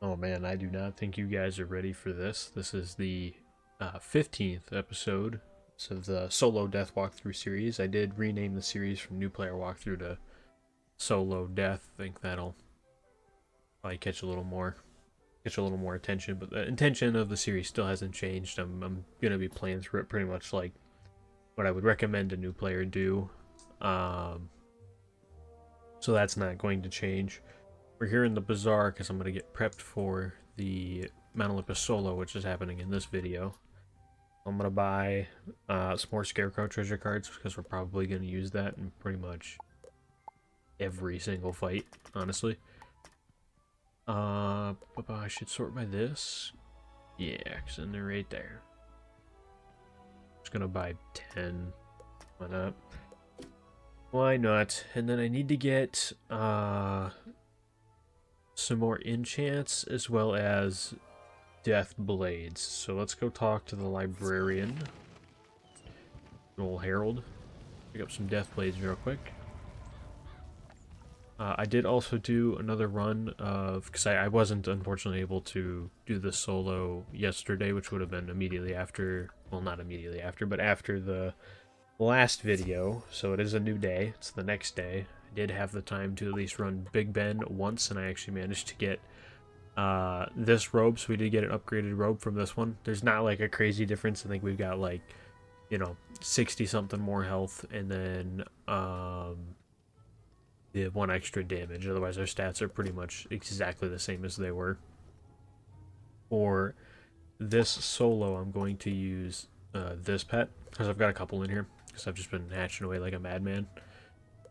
Oh man, I do not think you guys are ready for this. This is the 15th episode of the solo death walkthrough series. I did rename the series from new player walkthrough to solo death. I think that'll probably catch a little more attention, but the intention of the series still hasn't changed. I'm gonna be playing through it pretty much like what I would recommend a new player do. Um, so that's not going to change. We're here in the bazaar because I'm going to get prepped for the Mount Olympus solo, which is happening in this video. I'm going to buy some more Scarecrow treasure cards because we're probably going to use that in pretty much every single fight, honestly. I should sort by this. Yeah, because then they're right there. Just going to buy 10. Why not? Why not? And then I need to get some more enchants as well as death blades. So let's go talk to the librarian, old Harold. Pick up some death blades real quick. I did also do another run of, because I wasn't unfortunately able to do the solo yesterday, which would have been immediately after, well, not immediately after, but after the last video. So it is a new day. It's the next day. I did have the time to at least run Big Ben once, and I actually managed to get this robe, so we did get an upgraded robe from this one. There's not like a crazy difference. I think we've got like, 60 something more health, and then the one extra damage. Otherwise our stats are pretty much exactly the same as they were. For this solo, I'm going to use this pet, because I've got a couple in here, because I've just been hatching away like a madman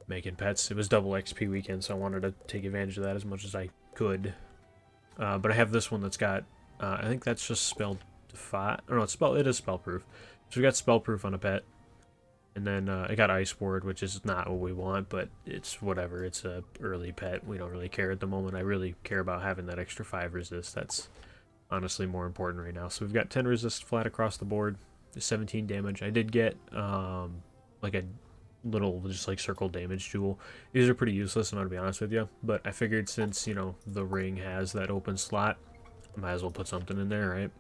making pets. It was double XP weekend, so I wanted to take advantage of that as much as I could. But I have this one that's got, I think that's just spell defy. Oh no, it is spell proof. So we got spell proof on a pet, and then I got ice ward, which is not what we want, but it's whatever. It's a early pet. We don't really care at the moment. I really care about having that extra 5 resist. That's honestly more important right now. So we've got 10 resist flat across the board, 17 damage. I did get like a little just like circle damage jewel. These are pretty useless, I'm gonna be honest with you, but I figured since the ring has that open slot, I might as well put something in there, right?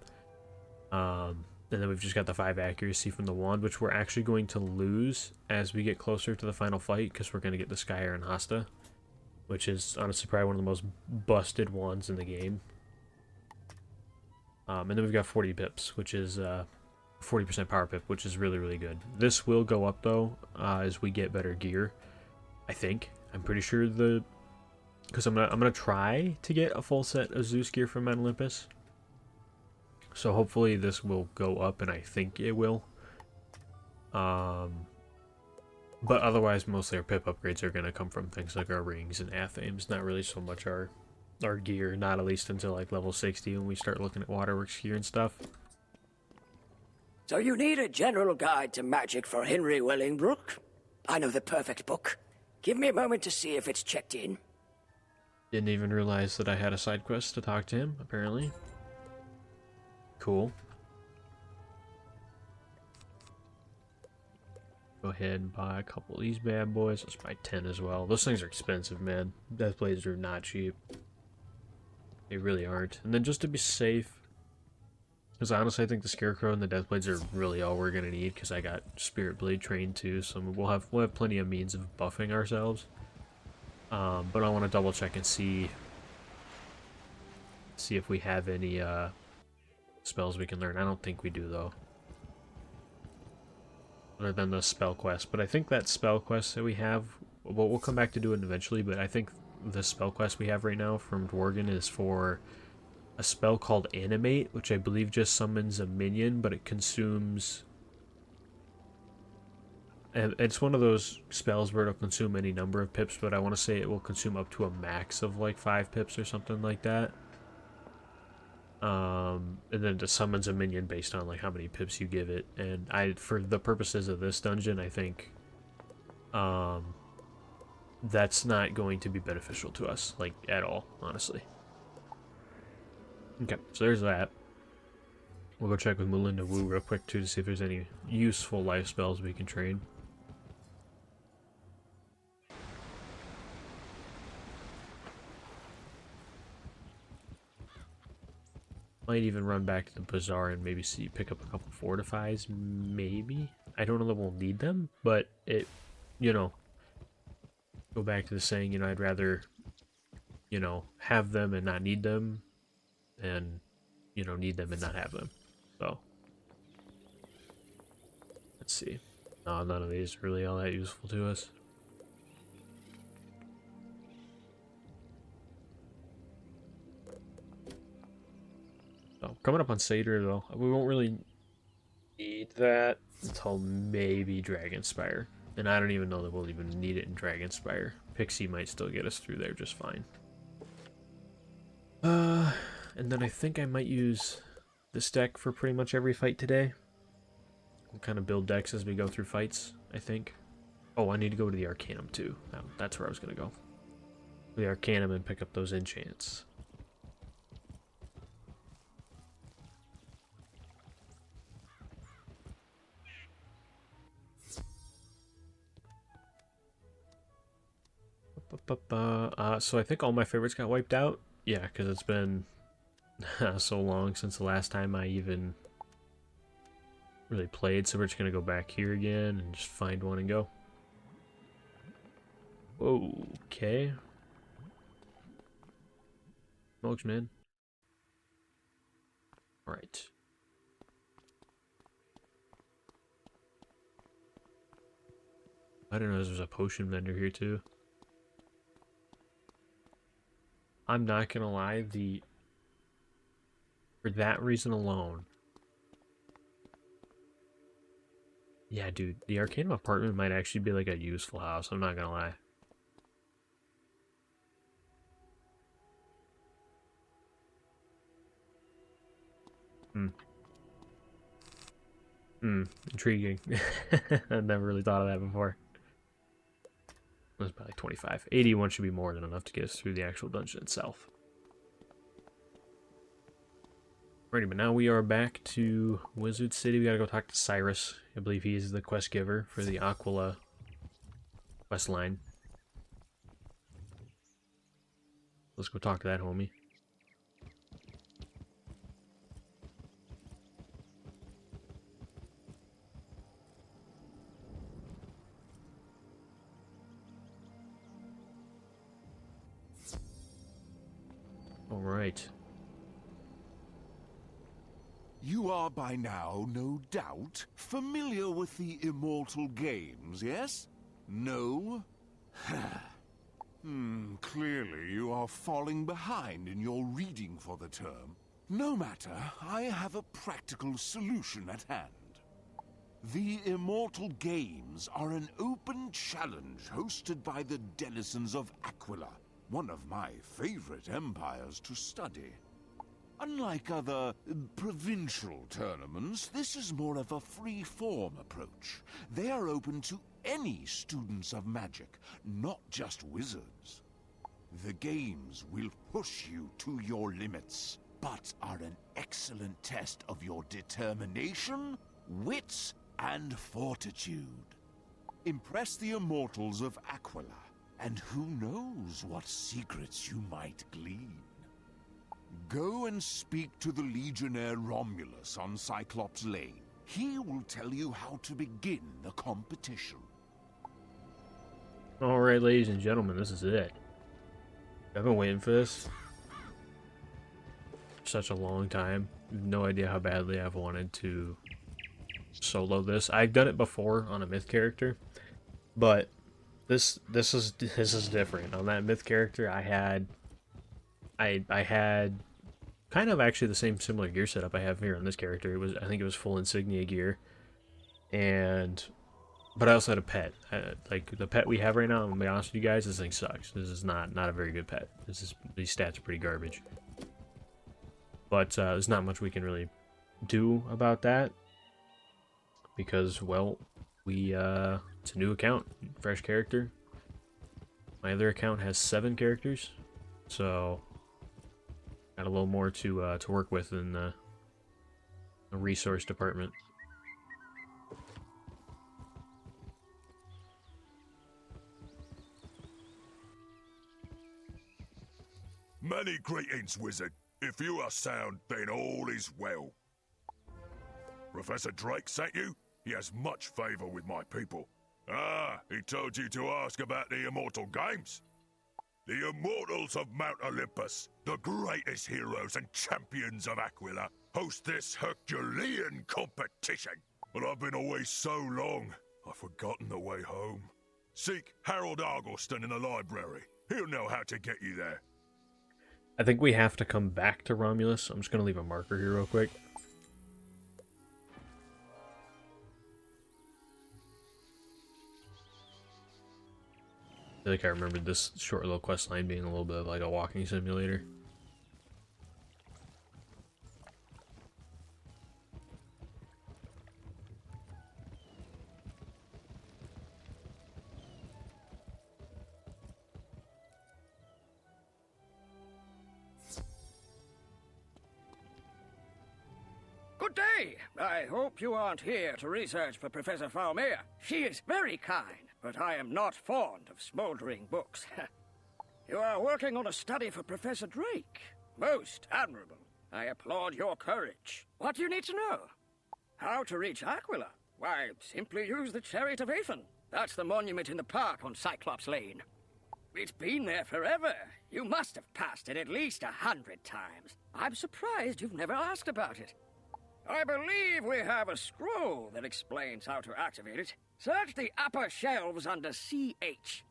And then we've just got the 5 accuracy from the wand, which we're actually going to lose as we get closer to the final fight, because we're going to get the Sky Iron Hasta, which is honestly probably one of the most busted wands in the game. And then we've got 40 pips, which is 40% power pip, which is really, really good. This will go up, though, as we get better gear, I think. I'm pretty sure because I'm gonna try to get a full set of Zeus gear from Mount Olympus. So hopefully this will go up, and I think it will. But otherwise, mostly our pip upgrades are going to come from things like our rings and athames, not really so much our gear, not at least until like level 60 when we start looking at waterworks gear and stuff. So you need a general guide to magic for Henry Wellingbrook? I know the perfect book. Give me a moment to see if it's checked in. Didn't even realize that I had a side quest to talk to him, apparently. Cool. Go ahead and buy a couple of these bad boys. Let's buy 10 as well. Those things are expensive, man. Death blades are not cheap. They really aren't. And then just to be safe, because honestly I think the Scarecrow and the death blades are really all we're gonna need, because I got Spirit Blade trained too, so we'll have plenty of means of buffing ourselves. But I want to double check and see if we have any spells we can learn. I don't think we do, though, other than the spell quest. But I think that spell quest that we have, well, we'll come back to do it eventually, but I think the spell quest we have right now from Dworgen is for a spell called Animate, which I believe just summons a minion, but it consumes, and it's one of those spells where it'll consume any number of pips, but I want to say it will consume up to a max of like 5 pips or something like that. And then it summons a minion based on like how many pips you give it. And for the purposes of this dungeon, I think that's not going to be beneficial to us, like, at all, honestly. Okay, so there's that. We'll go check with Melinda Wu real quick too to see if there's any useful life spells we can train. Might even run back to the bazaar and maybe pick up a couple fortifies, maybe. I don't know that we'll need them, but it, you know, go back to the saying, you know, I'd rather, you know, have them and not need them than, you know, need them and not have them. So, let's see. No, none of these are really all that useful to us. So, coming up on Satyr, though, we won't really need that until maybe Dragonspire. And I don't even know that we'll even need it in Dragonspire. Pixie might still get us through there just fine. And then I think I might use this deck for pretty much every fight today. We'll kind of build decks as we go through fights, I think. Oh, I need to go to the Arcanum too. That's where I was going to go. The Arcanum and pick up those enchants. So I think all my favorites got wiped out. Yeah, because it's been so long since the last time I even really played. So we're just going to go back here again and just find one and go. Okay. Smokes, man. Alright. I don't know, there's a potion vendor here too. I'm not gonna lie, for that reason alone. Yeah, dude, the Arcanum apartment might actually be like a useful house, I'm not gonna lie. Intriguing. I've never really thought of that before. It was about like 25. 81 should be more than enough to get us through the actual dungeon itself. Alrighty, but now we are back to Wizard City. We gotta go talk to Cyrus. I believe he is the quest giver for the Aquila quest line. Let's go talk to that homie. Alright. You are by now, no doubt, familiar with the immortal games, yes? No? Clearly you are falling behind in your reading for the term. No matter, I have a practical solution at hand. The Immortal Games are an open challenge hosted by the denizens of Aquila, one of my favorite empires to study. Unlike other provincial tournaments, this is more of a free-form approach. They are open to any students of magic, not just wizards. The games will push you to your limits, but are an excellent test of your determination, wits, and fortitude. Impress the immortals of Aquila, and who knows what secrets you might glean. Go and speak to the Legionnaire Romulus on Cyclops Lane. He will tell you how to begin the competition. Alright, ladies and gentlemen, this is it. I've been waiting for this for such a long time. No idea how badly I've wanted to solo this. I've done it before on a myth character, but this is different. On that myth character, I had kind of actually the same similar gear setup I have here on this character. I think it was full insignia gear, but I also had a pet. Like the pet we have right now, I'm gonna be honest with you guys, this thing sucks. This is not a very good pet. These stats are pretty garbage. But there's not much we can really do about that because, well, it's a new account, fresh character. My other account has 7 characters, so got a little more to work with in the resource department. Many greetings, wizard. If you are sound, then all is well. Professor Drake sent you? He has much favor with my people. Ah, he told you to ask about the Immortal Games? The Immortals of Mount Olympus, the greatest heroes and champions of Aquila, host this Herculean competition. But I've been away so long, I've forgotten the way home. Seek Harold Argylston in the library. He'll know how to get you there. I think we have to come back to Romulus. I'm just going to leave a marker here real quick. I feel like I remembered this short little quest line being a little bit of like a walking simulator. Good day. I hope you aren't here to research for Professor Faulmere. She is very kind, but I am not fond of smoldering books. You are working on a study for Professor Drake. Most admirable. I applaud your courage. What do you need to know? How to reach Aquila? Why, simply use the Chariot of Aethon. That's the monument in the park on Cyclops Lane. It's been there forever. You must have passed it at least 100 times. I'm surprised you've never asked about it. I believe we have a scroll that explains how to activate it. Search the upper shelves under CH.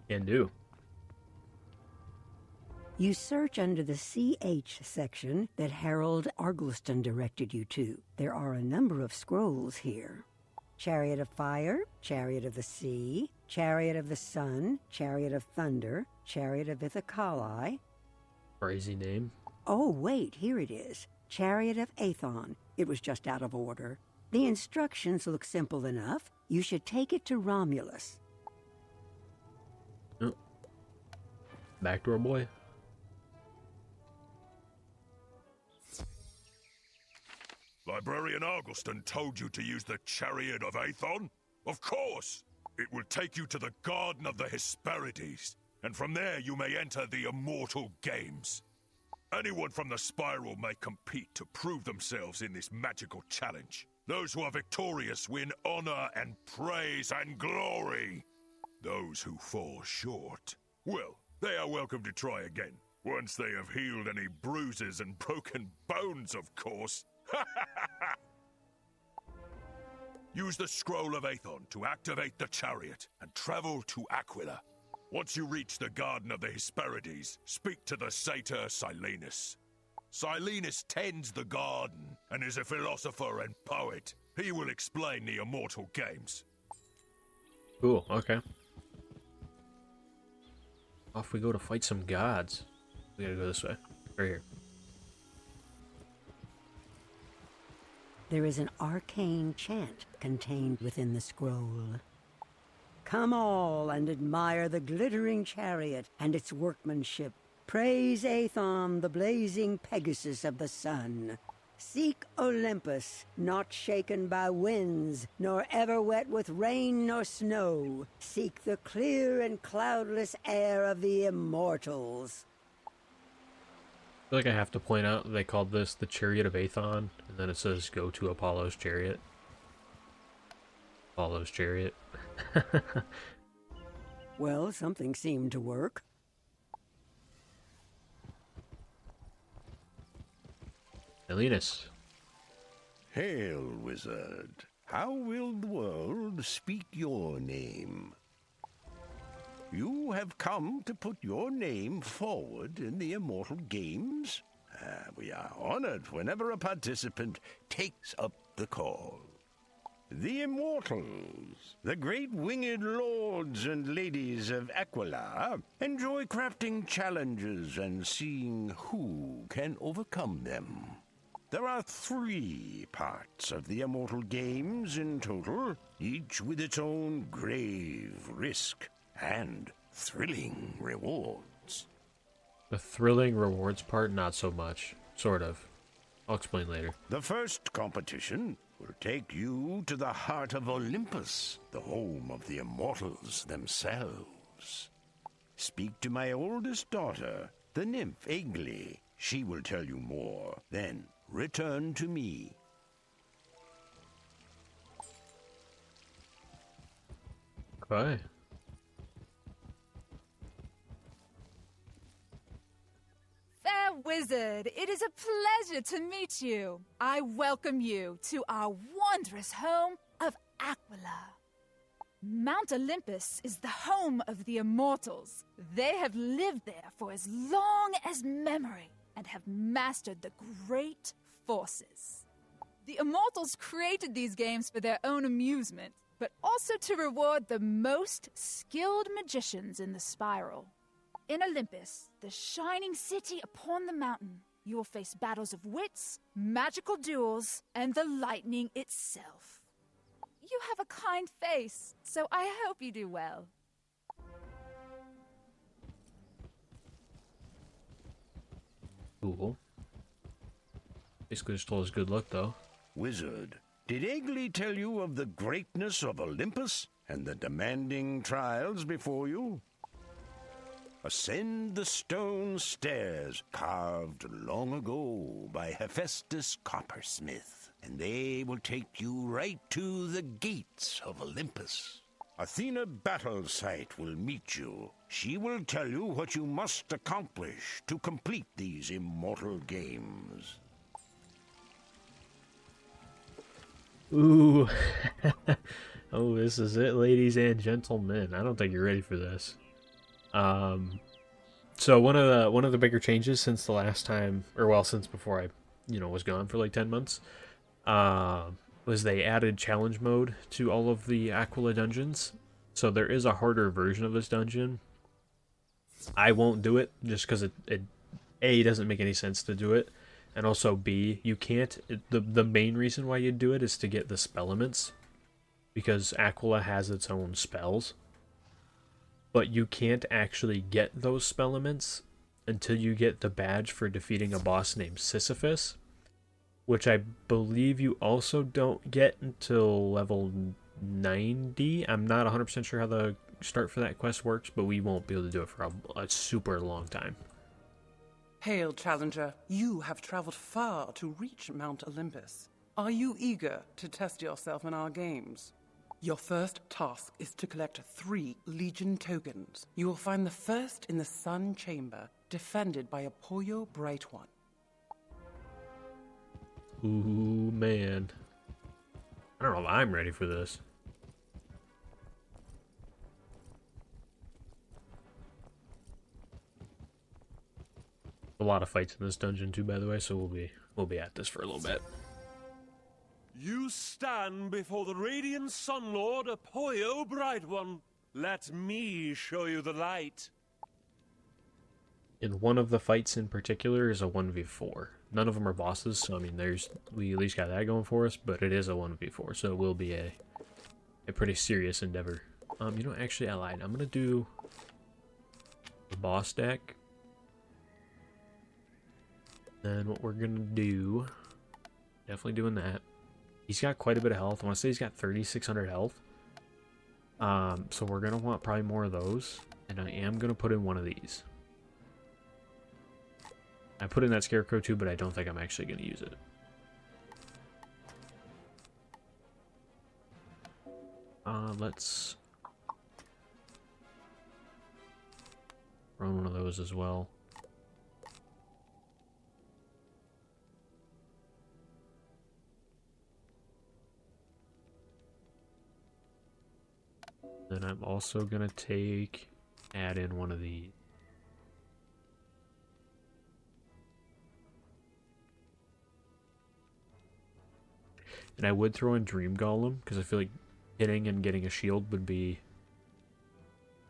Can do. You search under the CH section that Harold Argylston directed you to. There are a number of scrolls here. Chariot of Fire, Chariot of the Sea, Chariot of the Sun, Chariot of Thunder, Chariot of Ithacali. Crazy name. Oh, wait, here it is. Chariot of Aethon. It was just out of order. The instructions look simple enough. You should take it to Romulus. Oh. Backdoor boy. Librarian Argylston told you to use the Chariot of Aethon? Of course! It will take you to the Garden of the Hesperides, and from there you may enter the Immortal Games. Anyone from the Spiral may compete to prove themselves in this magical challenge. Those who are victorious win honor and praise and glory. Those who fall short, well, they are welcome to try again. Once they have healed any bruises and broken bones, of course. Use the Scroll of Aethon to activate the chariot and travel to Aquila. Once you reach the Garden of the Hesperides, speak to the satyr Silenus. Silenus tends the garden and is a philosopher and poet. He will explain the Immortal Games. Cool, okay. Off we go to fight some gods. We gotta go this way. Right here. There is an arcane chant contained within the scroll. Come all and admire the glittering chariot and its workmanship. Praise Aethon, the blazing Pegasus of the sun. Seek Olympus, not shaken by winds, nor ever wet with rain nor snow. Seek the clear and cloudless air of the immortals. I feel like I have to point out they called this the Chariot of Aethon, and then it says go to Apollo's chariot. Apollo's chariot. Well, something seemed to work. Elinus. Hail, wizard. How will the world speak your name? You have come to put your name forward in the Immortal Games? We are honored whenever a participant takes up the call. The Immortals, the great winged lords and ladies of Aquila, enjoy crafting challenges and seeing who can overcome them. There are 3 parts of the Immortal Games in total, each with its own grave risk and thrilling rewards. The thrilling rewards part, not so much. Sort of. I'll explain later. The first competition will take you to the heart of Olympus, the home of the Immortals themselves. Speak to my oldest daughter, the nymph Egli. She will tell you more. Then return to me. Okay. Fair Wizard, it is a pleasure to meet you. I welcome you to our wondrous home of Aquila. Mount Olympus is the home of the immortals. They have lived there for as long as memory and have mastered the great forces. The immortals created these games for their own amusement, but also to reward the most skilled magicians in the spiral. In Olympus, the shining city upon the mountain, you will face battles of wits, magical duels, and the lightning itself. You have a kind face, so I hope you do well. Cool. Basically just told us good luck, though. Wizard, did Egli tell you of the greatness of Olympus and the demanding trials before you? Ascend the stone stairs carved long ago by Hephaestus Coppersmith, and they will take you right to the gates of Olympus. Athena Battlesight will meet you. She will tell you what you must accomplish to complete these immortal games. Ooh. Oh, this is it, ladies and gentlemen. I don't think you're ready for this. So one of the bigger changes since the last time, or well, since before I, was gone for like 10 months, was they added challenge mode to all of the Aquila dungeons. So there is a harder version of this dungeon. I won't do it just because it A, doesn't make any sense to do it, and also B, you can't. The main reason why you do it is to get the spell elements, because Aquila has its own spells. But you can't actually get those spell elements until you get the badge for defeating a boss named Sisyphus, which I believe you also don't get until level 90. I'm not 100% sure how the start for that quest works, but we won't be able to do it for a super long time. Hail, Challenger. You have traveled far to reach Mount Olympus. Are you eager to test yourself in our games? Your first task is to collect 3 Legion tokens. You will find the first in the Sun Chamber, defended by a Pollo Bright One. Ooh, man. I don't know if I'm ready for this. A lot of fights in this dungeon too, by the way, so we'll be at this for a little bit. You stand before the radiant Sun Lord Pollo Bright One. Let me show you the light. And one of the fights in particular is a 1v4. None of them are bosses, so I mean, we at least got that going for us, but it is a 1v4, so it will be a pretty serious endeavor. Actually, I lied. I'm gonna do the boss deck. Then what we're gonna do, definitely doing that. He's got quite a bit of health. I want to say he's got 3,600 health. So we're gonna want probably more of those, and I am gonna put in one of these. I put in that scarecrow too, but I don't think I'm actually gonna use it. Let's run one of those as well. Then I'm also gonna add in one of these. And I would throw in Dream Golem, because I feel like hitting and getting a shield would be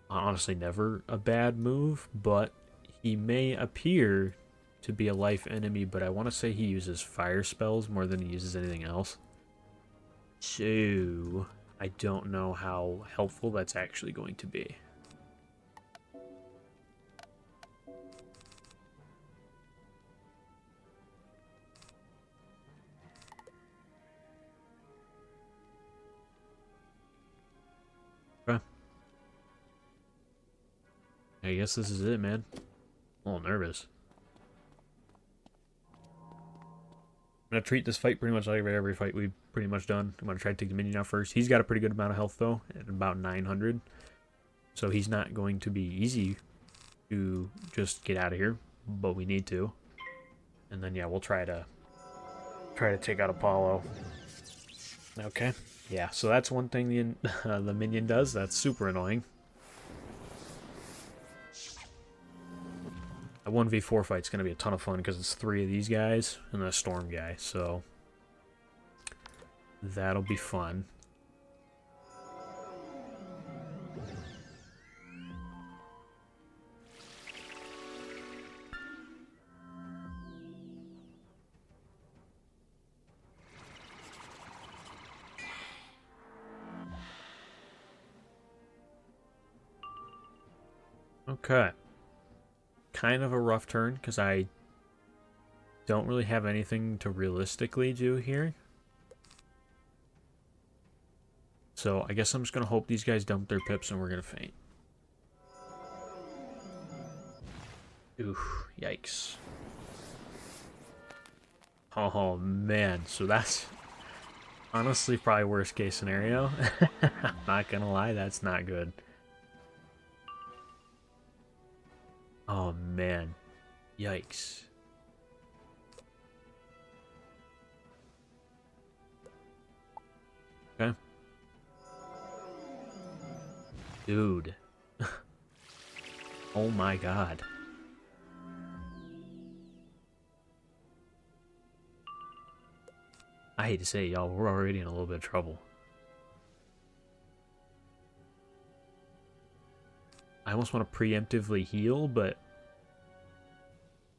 honestly never a bad move, but he may appear to be a life enemy, but I want to say he uses fire spells more than he uses anything else. So I don't know how helpful that's actually going to be. Okay. I guess this is it, man. A little nervous. I'm going to treat this fight pretty much like every fight we've pretty much done. I'm going to try to take the minion out first. He's got a pretty good amount of health, though, at about 900. So he's not going to be easy to just get out of here, but we need to. And then, yeah, we'll try to take out Apollo. Okay. Yeah, so that's one thing the minion does. That's super annoying. A 1v4 fight's going to be a ton of fun because it's 3 of these guys and a storm guy, so that'll be fun. Okay. Kind of a rough turn because I don't really have anything to realistically do here. So I guess I'm just going to hope these guys dump their pips and we're going to faint. Oof, yikes. Oh man, so that's honestly probably worst case scenario. I'm not going to lie, that's not good. Oh man, yikes. Okay. Dude. Oh my god. I hate to say it, y'all, we're already in a little bit of trouble. I almost want to preemptively heal, but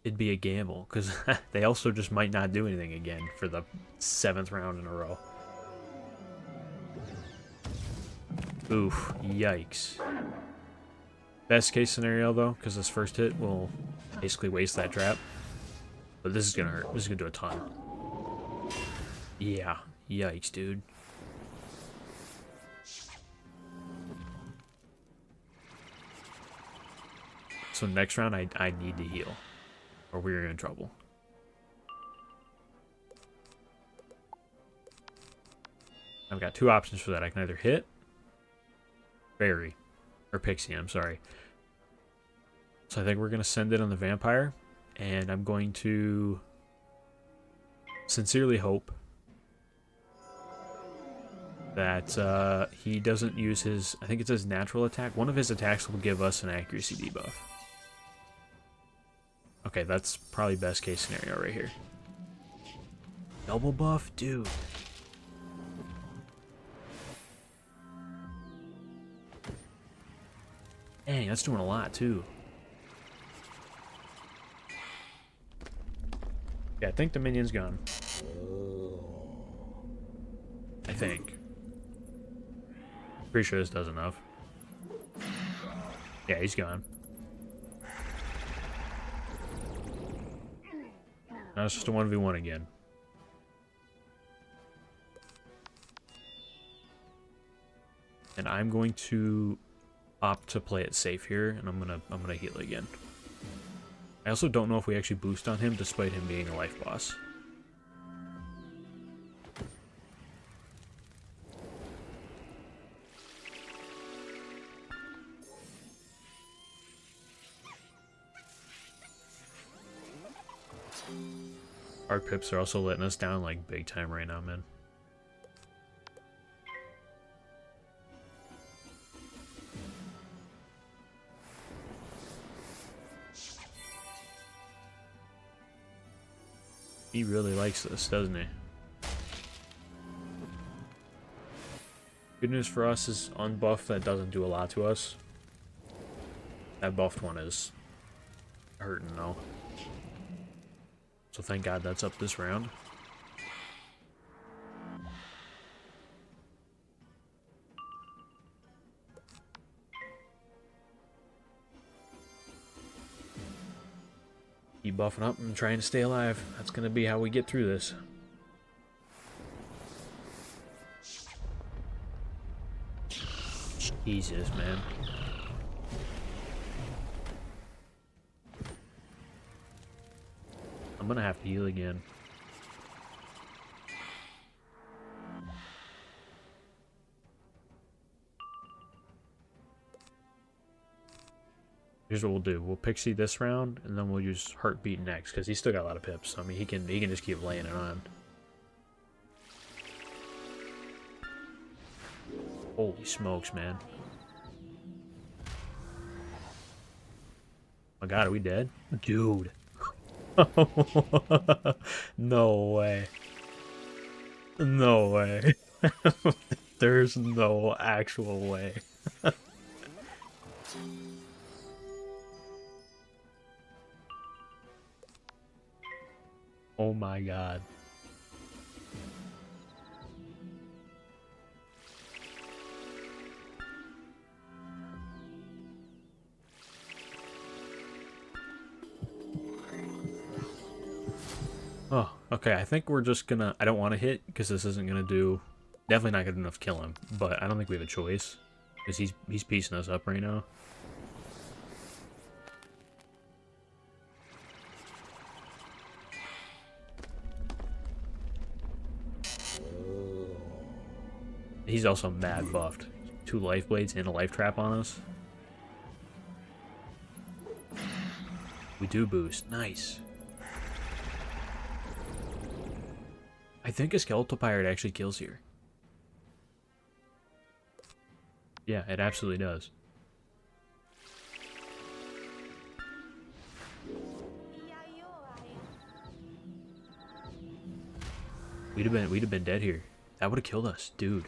it'd be a gamble, because they also just might not do anything again for the 7th round in a row. Oof, yikes. Best case scenario, though, because this first hit will basically waste that trap. But this is going to hurt. This is going to do a ton. Yeah, yikes, dude. So next round, I need to heal, or we're in trouble. I've got 2 options for that. I can either hit, Fairy, or Pixie, I'm sorry. So I think we're going to send it on the Vampire, and I'm going to sincerely hope that he doesn't use his, I think it's his natural attack. One of his attacks will give us an accuracy debuff. Okay, that's probably best case scenario right here. Double buff? Dude. Dang, that's doing a lot, too. Yeah, I think the minion's gone. I think. Pretty sure this does enough. Yeah, he's gone. Now it's just a 1v1 again. And I'm going to opt to play it safe here, and I'm gonna heal again. I also don't know if we actually boost on him despite him being a life boss. Our pips are also letting us down like big time right now, man. He really likes this, doesn't he? Good news for us is unbuffed, that doesn't do a lot to us. That buffed one is hurting though. So thank God that's up this round. Keep buffing up and trying to stay alive. That's going to be how we get through this. Jesus, man. I'm gonna have to heal again. Here's what we'll do. We'll pixie this round, and then we'll use Heartbeat next, because he's still got a lot of pips. So, I mean, he can just keep laying it on. Holy smokes, man. Oh god, are we dead? Dude. No way. No way. There's no actual way. Oh my god. Oh, okay, I think we're just gonna... I don't want to hit, because this isn't gonna do... Definitely not good enough to kill him, but I don't think we have a choice. Because he's piecing us up right now. He's also mad buffed. 2 life blades and a life trap on us. We do boost. Nice. I think a skeletal pirate actually kills here. Yeah, it absolutely does. We'd have been dead here. That would have killed us, dude.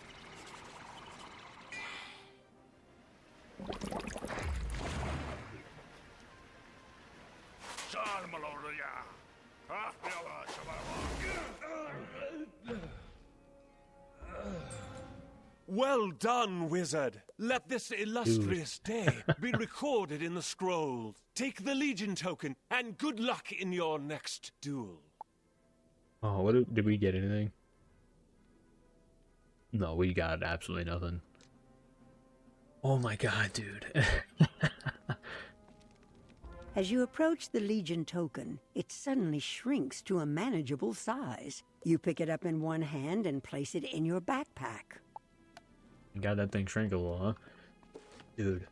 Well done, wizard. Let this illustrious day be recorded in the scroll. Take the Legion token, and good luck in your next duel. Oh, did we get anything? No, we got absolutely nothing. Oh my god, dude. As you approach the Legion token, it suddenly shrinks to a manageable size. You pick it up in one hand and place it in your backpack. God, that thing shrank a little, huh? Dude.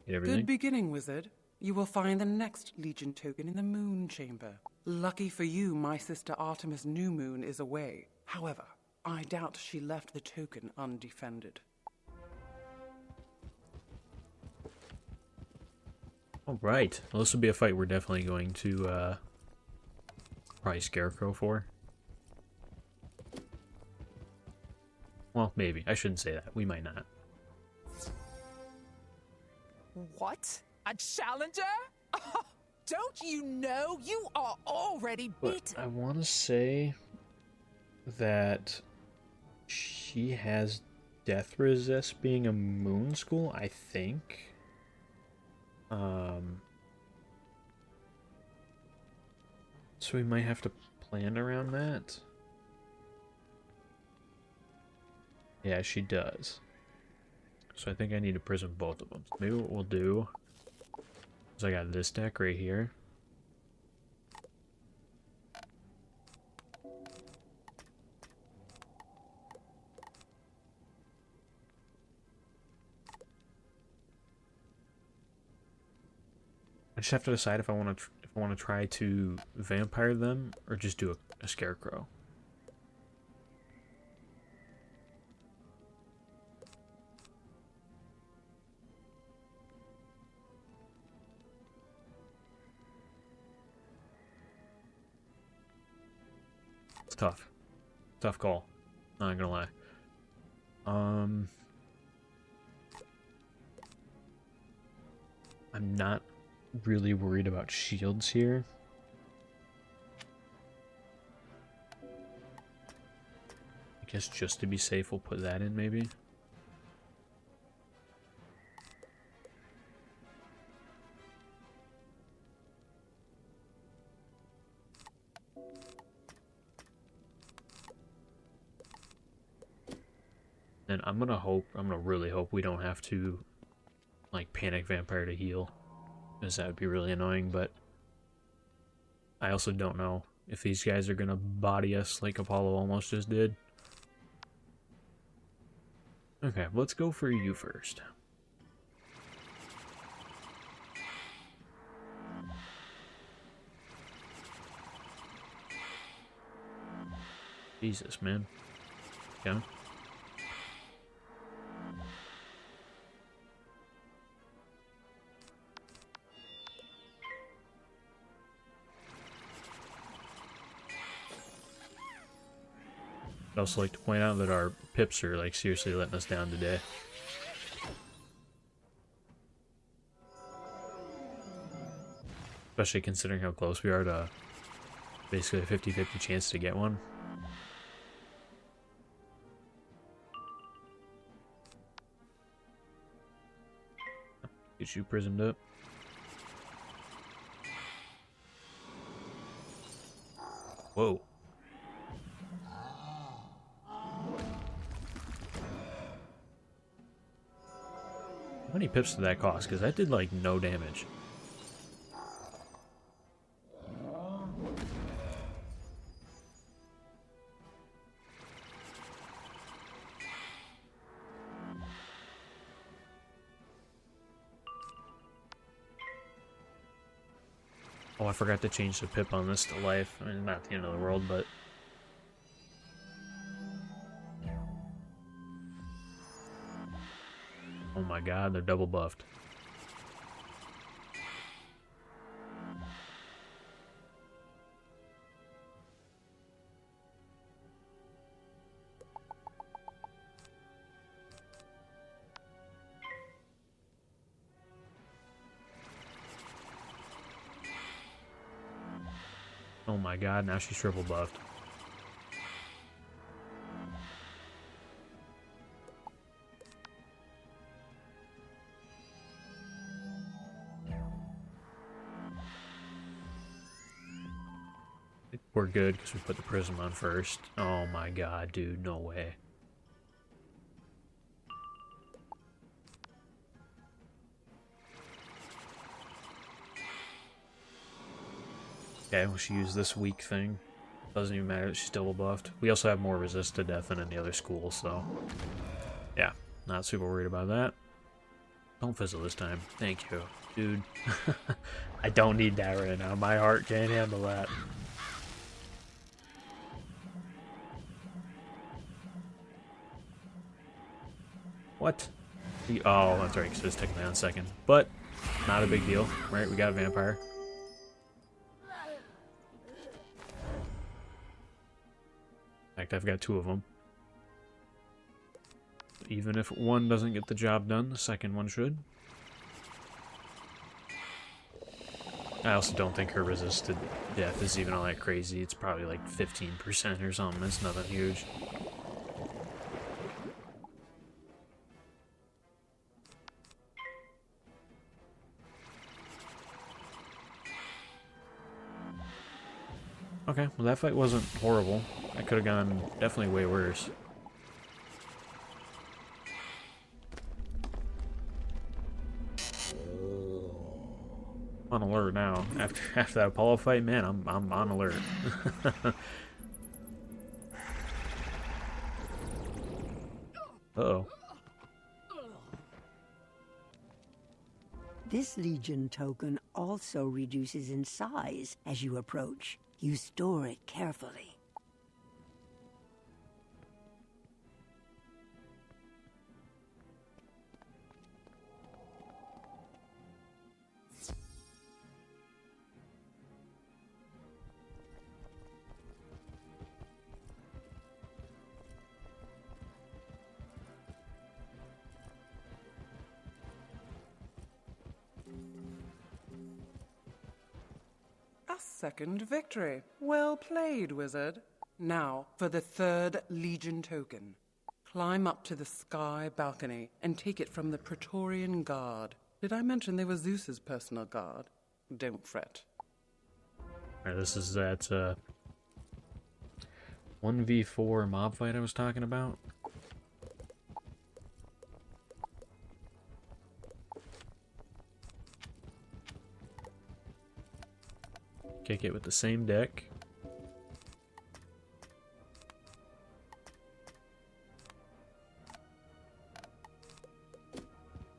Get everything? Good beginning, wizard. You will find the next Legion token in the Moon Chamber. Lucky for you, my sister Artemis New Moon is away. However, I doubt she left the token undefended. Alright. Well, this will be a fight we're definitely going to, probably Scarecrow for. Well, maybe. I shouldn't say that. We might not. What? A challenger? Oh, don't you know you are already beaten? But I want to say that she has death resist being a moon school, I think. So we might have to plan around that. Yeah, she does. So I think I need to prison both of them. Maybe what we'll do is I got this deck right here. I just have to decide if I want to try to vampire them or just do a scarecrow. It's tough. Tough call. Not gonna lie. I'm not really worried about shields here. I guess just to be safe, we'll put that in maybe. And I'm gonna really hope we don't have to, like, panic vampire to heal. Because that would be really annoying, but I also don't know if these guys are gonna body us like Apollo almost just did. Okay, let's go for you first. Jesus, man. Yeah. I'd also like to point out that our pips are, like, seriously letting us down today. Especially considering how close we are to basically a 50-50 chance to get one. Get you prismed up. Whoa. How many pips did that cost? Because that did, like, no damage. Oh, I forgot to change the pip on this to life. I mean, not the end of the world, but... Oh my god, they're double buffed. Oh my god, now she's triple buffed. We're good because we put the prism on first. Oh my god, dude, no way. Okay, well, she used this weak thing. Doesn't even matter that she's double buffed. We also have more resist to death than any other school, so... yeah, not super worried about that. Don't fizzle this time. Thank you, dude. I don't need that right now. My heart can't handle that. What? Oh, that's right, because it was taking down second. But, not a big deal, right? We got a vampire. In fact, I've got two of them. Even if one doesn't get the job done, the second one should. I also don't think her resisted death is even all that crazy. It's probably like 15% or something. It's nothing huge. Okay, well that fight wasn't horrible. That could have gone definitely way worse. On alert now. After that Apollo fight, man, I'm on alert. Uh-oh. This Legion token also reduces in size as you approach. You store it carefully. A second victory. Well played, wizard. Now, for the third Legion token. Climb up to the sky balcony and take it from the Praetorian Guard. Did I mention they were Zeus's personal guard? Don't fret. Alright, this is that 1v4 mob fight I was talking about. Kick it with the same deck.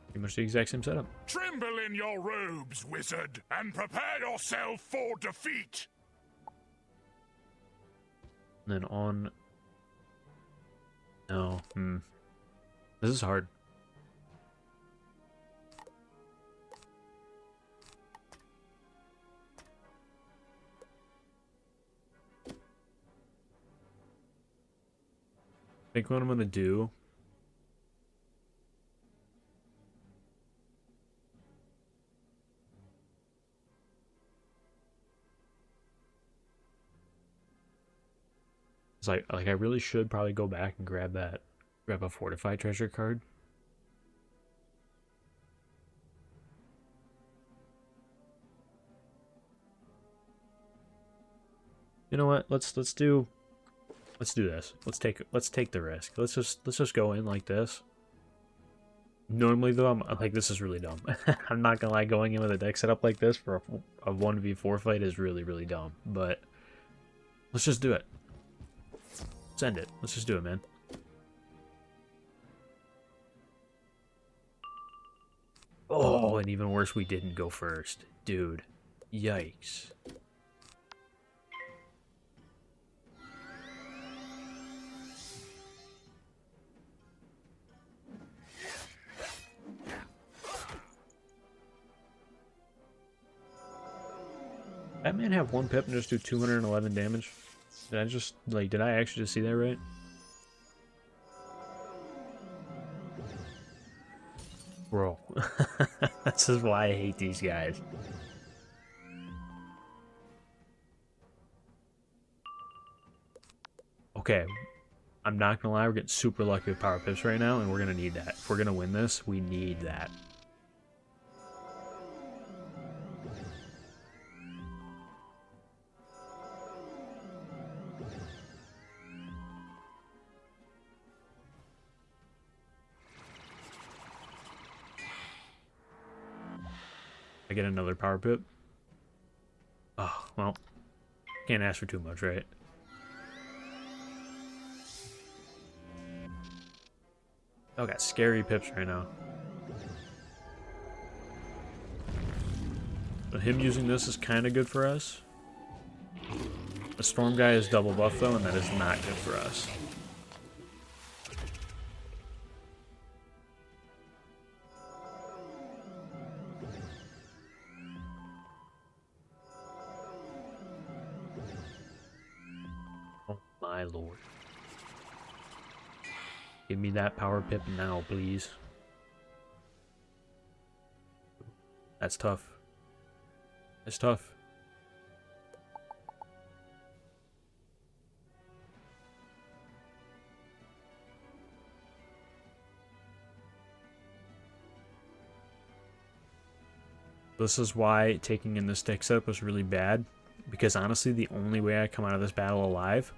Pretty much the exact same setup. Tremble in your robes, wizard, and prepare yourself for defeat. And then on... No, This is hard. I think what I'm gonna do is like I really should probably go back and grab a fortified treasure card. You know what? Let's do this. Let's take the risk. Let's just go in like this. Normally though, I'm like, this is really dumb. I'm not gonna lie, going in with a deck set up like this for a 1v4 fight is really, really dumb. But let's just do it. Send it. Let's just do it, man. Oh, and even worse, we didn't go first. Dude. Yikes. That man have one pip and just do 211 damage? Did I actually just see that right? Bro. This is why I hate these guys. Okay. I'm not gonna lie, we're getting super lucky with power pips right now, and we're gonna need that. If we're gonna win this, we need that. I get another power pip. Oh, well. Can't ask for too much, right? Oh, got scary pips right now. But him using this is kind of good for us. The storm guy is double buff though, and that is not good for us. My lord. Give me that power pip now, please. That's tough. That's tough. This is why taking in this deck setup was really bad. Because honestly, the only way I come out of this battle alive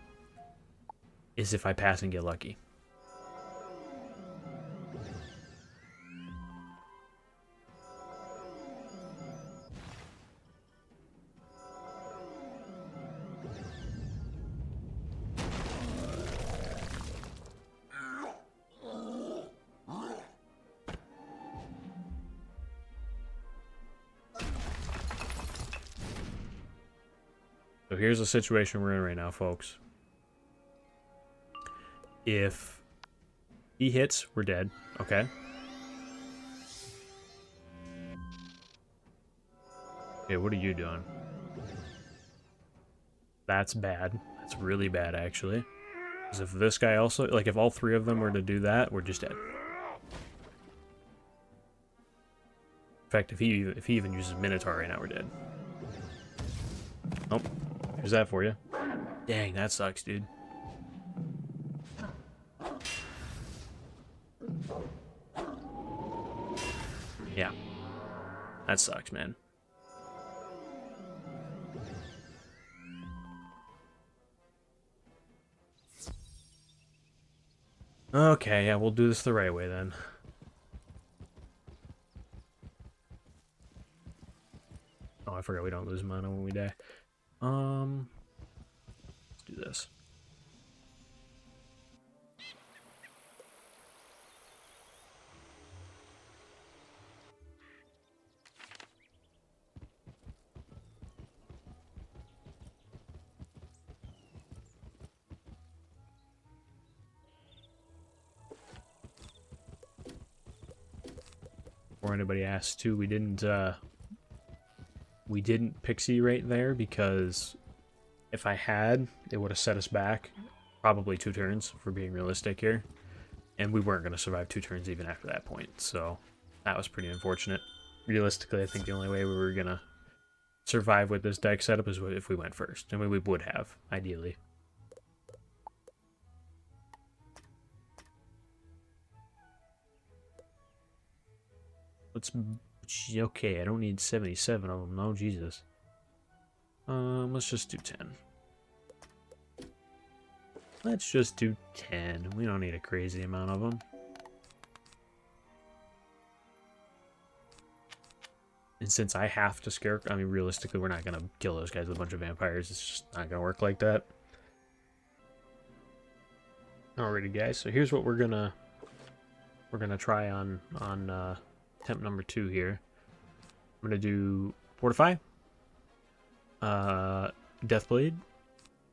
is if I pass and get lucky. So here's the situation we're in right now, folks. If he hits, we're dead. Okay. Okay, what are you doing? That's bad. That's really bad, actually. Because if this guy also... Like, if all three of them were to do that, we're just dead. In fact, if he even uses Minotaur right now, we're dead. Oh, here's that for you. Dang, that sucks, dude. Yeah. That sucks, man. Okay, yeah, we'll do this the right way then. Oh, I forgot we don't lose mana when we die. Let's do this. Before anybody asks too, we didn't pixie right there because if I had, it would have set us back probably 2 turns, if we're being realistic here. And we weren't going to survive 2 turns even after that point, so that was pretty unfortunate. Realistically, I think the only way we were going to survive with this deck setup is if we went first. I mean, we would have, ideally. Okay, I don't need 77 of them. No, Jesus. Let's just do 10. Let's just do 10. We don't need a crazy amount of them. And since I have to scare... I mean, realistically, we're not going to kill those guys with a bunch of vampires. It's just not going to work like that. Alrighty, guys. So here's what we're gonna try on attempt number 2 here. I'm gonna do Fortify, Deathblade,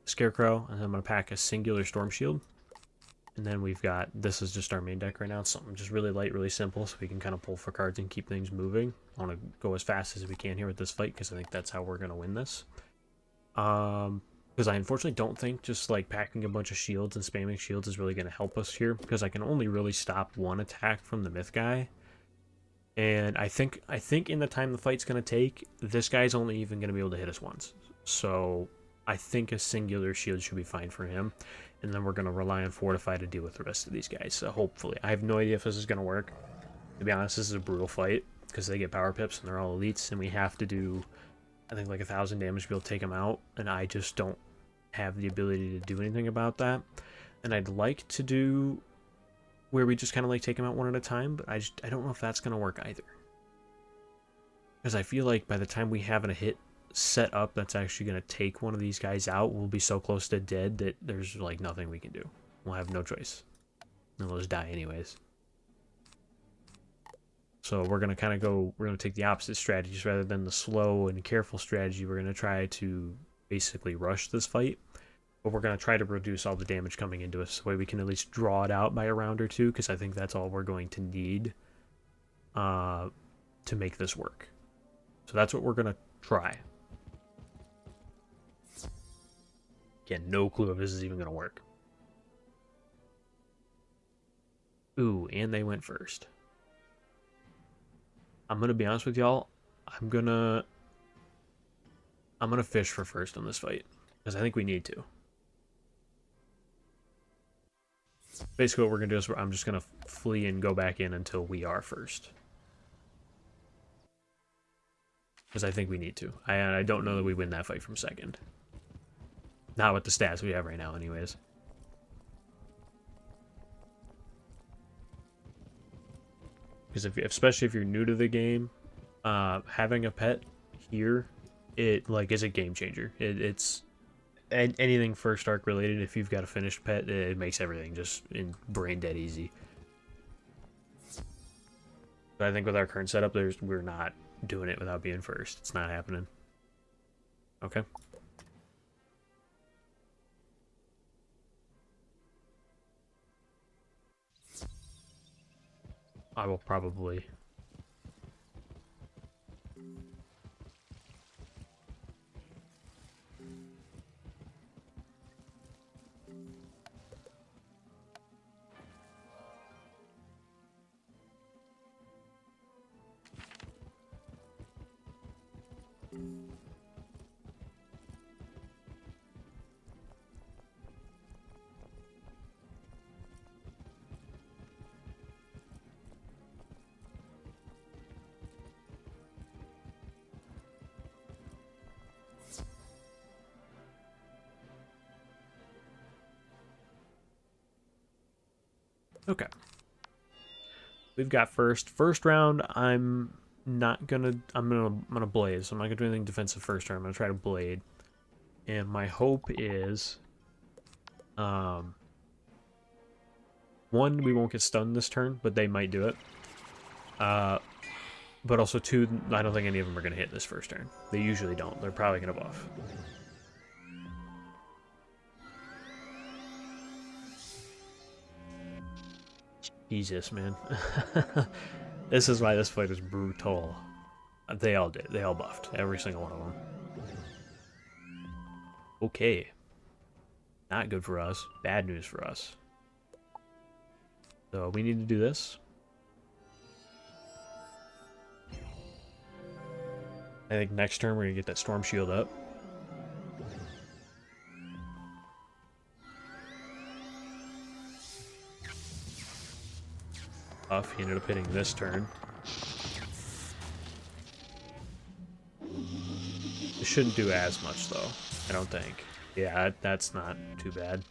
Scarecrow, and then I'm gonna pack a singular Storm Shield. And then we've got, this is just our main deck right now. It's something just really light, really simple, so we can kind of pull for cards and keep things moving. I want to go as fast as we can here with this fight, because I think that's how we're gonna win this. Because I unfortunately don't think just like packing a bunch of shields and spamming shields is really going to help us here, because I can only really stop 1 attack from the myth guy. And I think in the time the fight's going to take, this guy's only even going to be able to hit us once. So I think a singular shield should be fine for him. And then we're going to rely on Fortify to deal with the rest of these guys. So hopefully. I have no idea if this is going to work. To be honest, this is a brutal fight, because they get power pips and they're all elites, and we have to do, I think, like 1,000 damage to be able to take them out, and I just don't have the ability to do anything about that. And I'd like to do where we just kind of like take them out one at a time, but I don't know if that's going to work either. Because I feel like by the time we have a hit set up that's actually going to take one of these guys out, we'll be so close to dead that there's like nothing we can do. We'll have no choice. And we'll just die anyways. So we're going to kind of go, we're going to take the opposite strategies rather than the slow and careful strategy. We're going to try to basically rush this fight, but we're going to try to reduce all the damage coming into us so we can at least draw it out by a round or 2, because I think that's all we're going to need to make this work. So that's what we're going to try. Again, no clue if this is even going to work. Ooh, and they went first. I'm going to be honest with y'all, I'm going to fish for first on this fight, because I think we need to. Basically what we're going to do is I'm just going to flee and go back in until we are first. Because I think we need to. I don't know that we win that fight from second. Not with the stats we have right now anyways. Because especially if you're new to the game, having a pet here, it like is a game changer. It's anything first arc related. If you've got a finished pet, it makes everything just brain dead easy. But I think with our current setup, we're not doing it without being first. It's not happening. Okay. I will probably... Okay. We've got first round. I'm gonna blaze. So I'm not gonna do anything defensive first round. I'm gonna try to blade. And my hope is, one, we won't get stunned this turn, but they might do it. But also two, I don't think any of them are going to hit this first turn. They usually don't. They're probably going to buff. Jesus, man. This is why this fight is brutal. They all did. They all buffed. Every single one of them. Okay. Not good for us. Bad news for us. So we need to do this. I think next turn we're going to get that Storm Shield up. Buff. He ended up hitting this turn. It shouldn't do as much though, I don't think. Yeah, that's not too bad.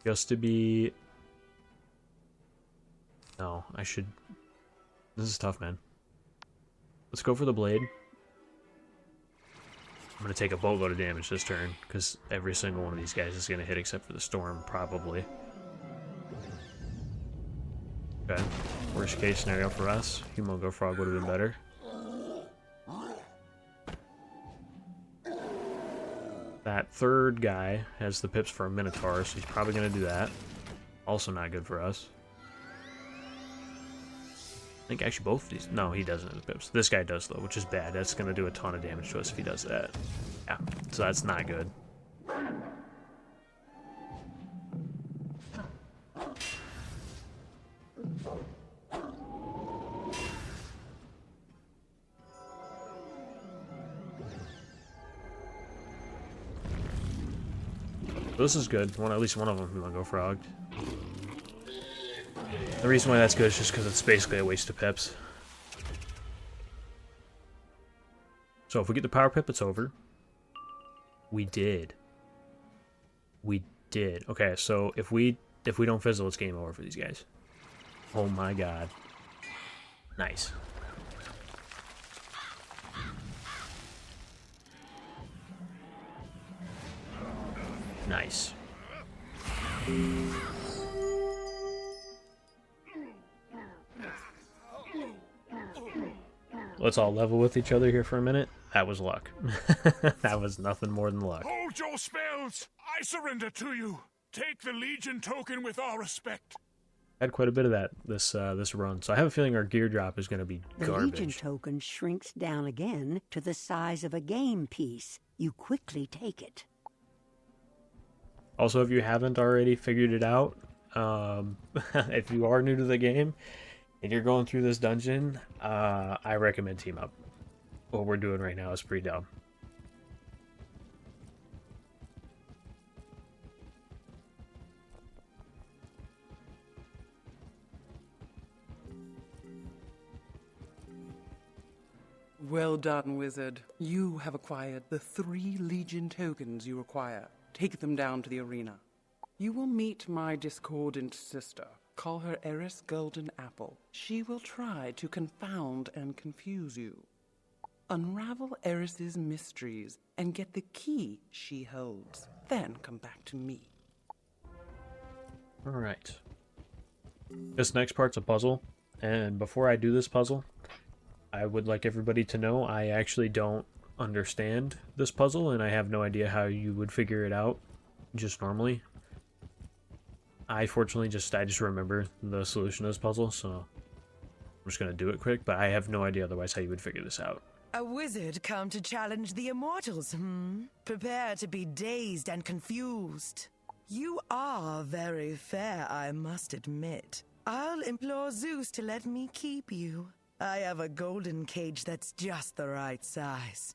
Just to be... No, I should... This is tough, man. Let's go for the blade. I'm going to take a boatload of damage this turn, because every single one of these guys is going to hit except for the storm, probably. Okay. Worst case scenario for us. Humongo Frog would have been better. That third guy has the pips for a Minotaur, so he's probably going to do that. Also not good for us. I think actually both of these... No, he doesn't have the pips. This guy does, though, which is bad. That's going to do a ton of damage to us if he does that. Yeah, so that's not good. This is good. At least one of them will go frogged. The reason why that's good is just because it's basically a waste of pips. So if we get the power pip, it's over. We did. We did. Okay, so if we don't fizzle, it's game over for these guys. Oh my god. Nice. Nice. Let's all level with each other here for a minute. That was luck. That was nothing more than luck. Hold your spells! I surrender to you! Take the Legion token with all respect. Had quite a bit of that this run, so I have a feeling our gear drop is going to be garbage. The Legion token shrinks down again to the size of a game piece. You quickly take it. Also, if you haven't already figured it out, if you are new to the game and you're going through this dungeon, I recommend team up. What we're doing right now is pretty dumb. Well done, Wizard. You have acquired the 3 Legion tokens you require. Take them down to the arena. You will meet my discordant sister. Call her Eris Golden Apple. She will try to confound and confuse you. Unravel Eris's mysteries and get the key she holds. Then come back to me. Alright. This next part's a puzzle, and before I do this puzzle, I would like everybody to know I actually don't understand this puzzle, and I have no idea how you would figure it out just normally. I fortunately I just remember the solution to this puzzle, so I'm just going to do it quick, but I have no idea otherwise how you would figure this out. A wizard come to challenge the immortals, Prepare to be dazed and confused. You are very fair, I must admit. I'll implore Zeus to let me keep you. I have a golden cage that's just the right size.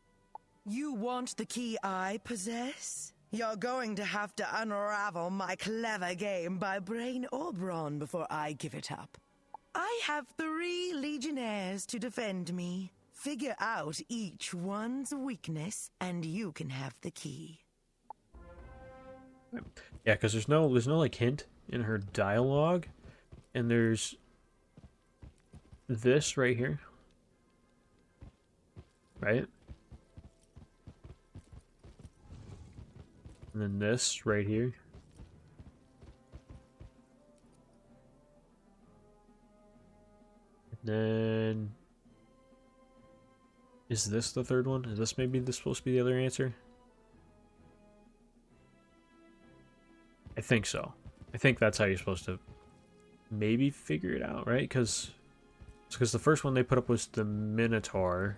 You want the key I possess? You're going to have to unravel my clever game by brain or brawn before I give it up. I have 3 legionnaires to defend me. Figure out each one's weakness, and you can have the key. Yeah, because there's no like hint in her dialogue, and there's this right here, right? And then this right here. And then is this the third one? Is this maybe this supposed to be the other answer? I think so. I think that's how you're supposed to maybe figure it out, right? Because the first one they put up was the Minotaur.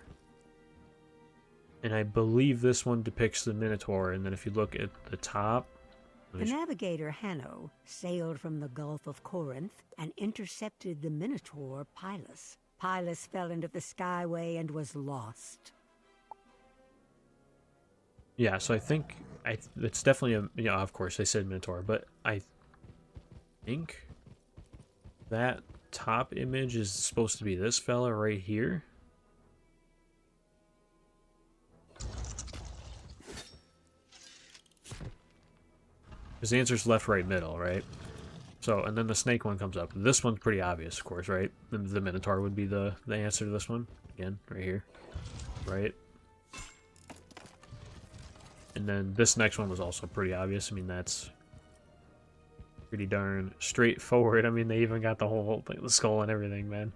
And I believe this one depicts the Minotaur. And then if you look at the top... The navigator Hanno sailed from the Gulf of Corinth and intercepted the Minotaur Pylus. Pylus fell into the skyway and was lost. Yeah, so I think it's definitely a... Yeah, of course, they said Minotaur, but I think that top image is supposed to be this fella right here. Because the answer's left, right, middle, right? So, and then the snake one comes up. This one's pretty obvious, of course, right? The Minotaur would be the answer to this one. Again, right here. Right? And then this next one was also pretty obvious. I mean, that's pretty darn straightforward. I mean, they even got the whole thing, the skull and everything, man.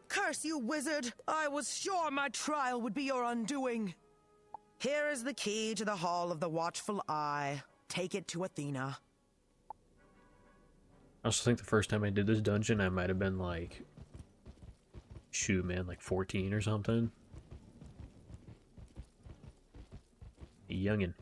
Curse you, wizard! I was sure my trial would be your undoing. Here is the key to the Hall of the Watchful Eye. Take it to Athena. I also think the first time I did this dungeon, I might have been like, shoot, man, like 14 or something. A youngin'.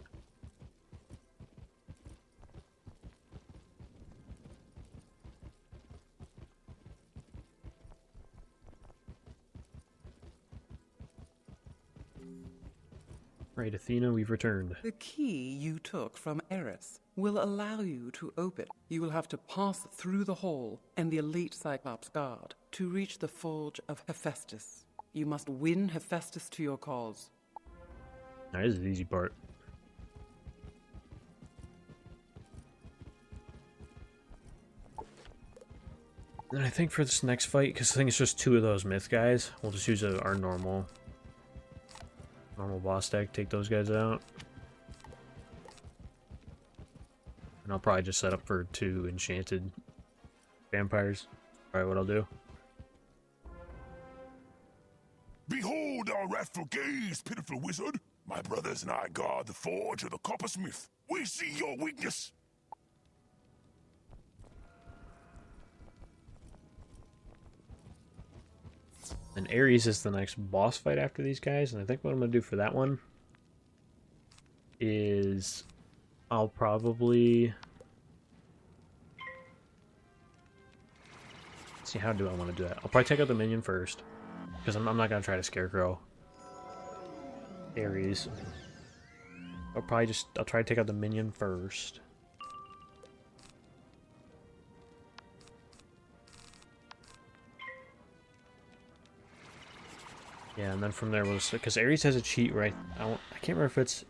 Right, Athena, we've returned. The key you took from Eris will allow you to open. You will have to pass through the hall and the elite Cyclops Guard to reach the Forge of Hephaestus. You must win Hephaestus to your cause. Now, this is the easy part. And I think for this next fight, because I think it's just two of those myth guys, we'll just use our normal boss deck, take those guys out. And I'll probably just set up for 2 enchanted vampires. Alright, what I'll do. Behold our wrathful gaze, pitiful wizard. My brothers and I guard the forge of the coppersmith. We see your weakness. And Ares is the next boss fight after these guys, and I think what I'm going to do for that one is I'll probably... Let's see, how do I want to do that? I'll probably take out the minion first, because I'm not going to try to scarecrow Ares. I'll try to take out the minion first. Yeah, and then from there we'll... Because Ares has a cheat, right? I can't remember if it's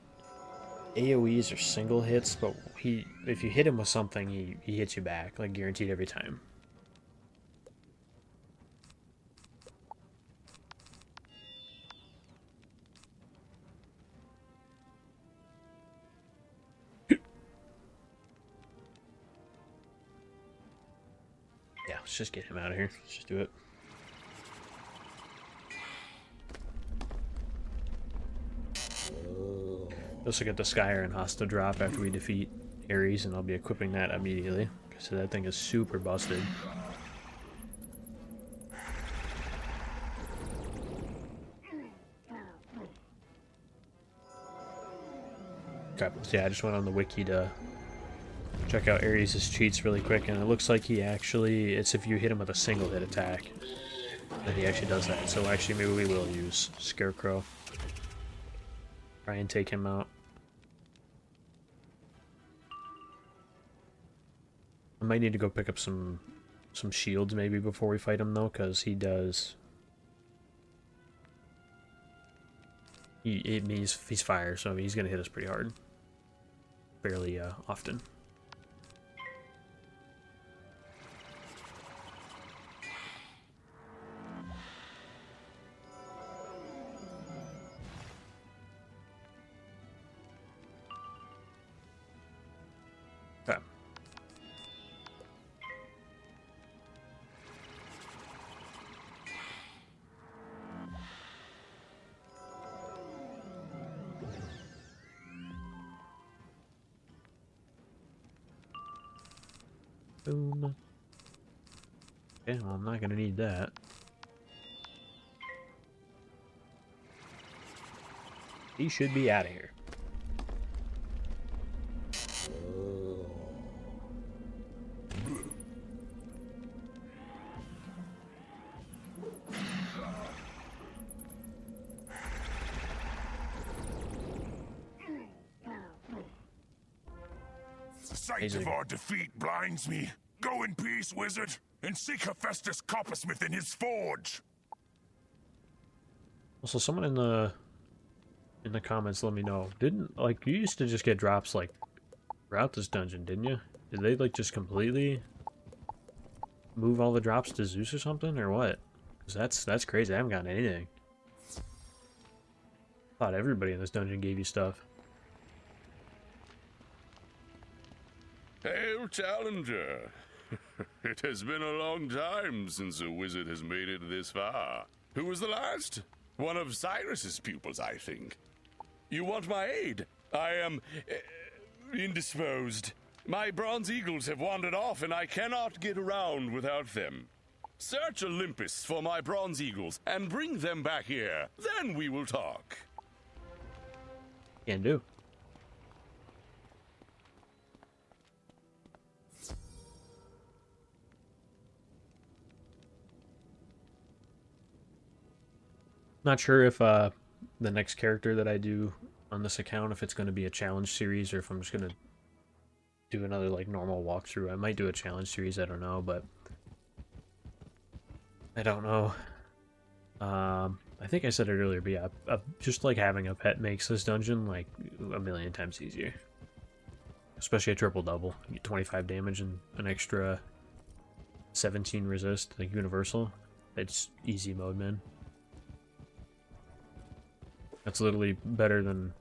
AoEs or single hits, but if you hit him with something, he hits you back, like guaranteed every time. Yeah, let's just get him out of here. Let's just do it. Also get the Skyr and Hosta drop after we defeat Ares, and I'll be equipping that immediately. So that thing is super busted. Okay, so yeah, I just went on the wiki to check out Ares' cheats really quick, and it looks like he actually, it's if you hit him with a single hit attack, that he actually does that. So actually maybe we will use Scarecrow. Try and take him out. I might need to go pick up some shields maybe before we fight him though, because he does he's fire, so I mean, he's gonna hit us pretty hard, fairly often. Okay. Boom. Okay, well, I'm not gonna need that. He should be out of here. The sight of our defeat blinds me. Go in peace, wizard, and seek Hephaestus Coppersmith in his forge. Also, someone in the comments let me know. Didn't, like, you used to just get drops like throughout this dungeon, didn't you? Did they like just completely move all the drops to Zeus or something, or what? Because that's crazy. I haven't gotten anything. Thought everybody in this dungeon gave you stuff. Hail, Challenger! It has been a long time since a wizard has made it this far. Who was the last? One of Cyrus's pupils, I think. You want my aid? I am indisposed. My bronze eagles have wandered off, and I cannot get around without them. Search Olympus for my bronze eagles, and bring them back here. Then we will talk. Can do. Not sure if the next character that I do on this account, if it's going to be a challenge series or if I'm just going to do another like normal walkthrough. I might do a challenge series, I don't know, but I don't know. I think I said it earlier, but yeah, just like having a pet makes this dungeon like a million times easier. Especially a triple double. You get 25 damage and an extra 17 resist, like universal. It's easy mode, man. That's literally better than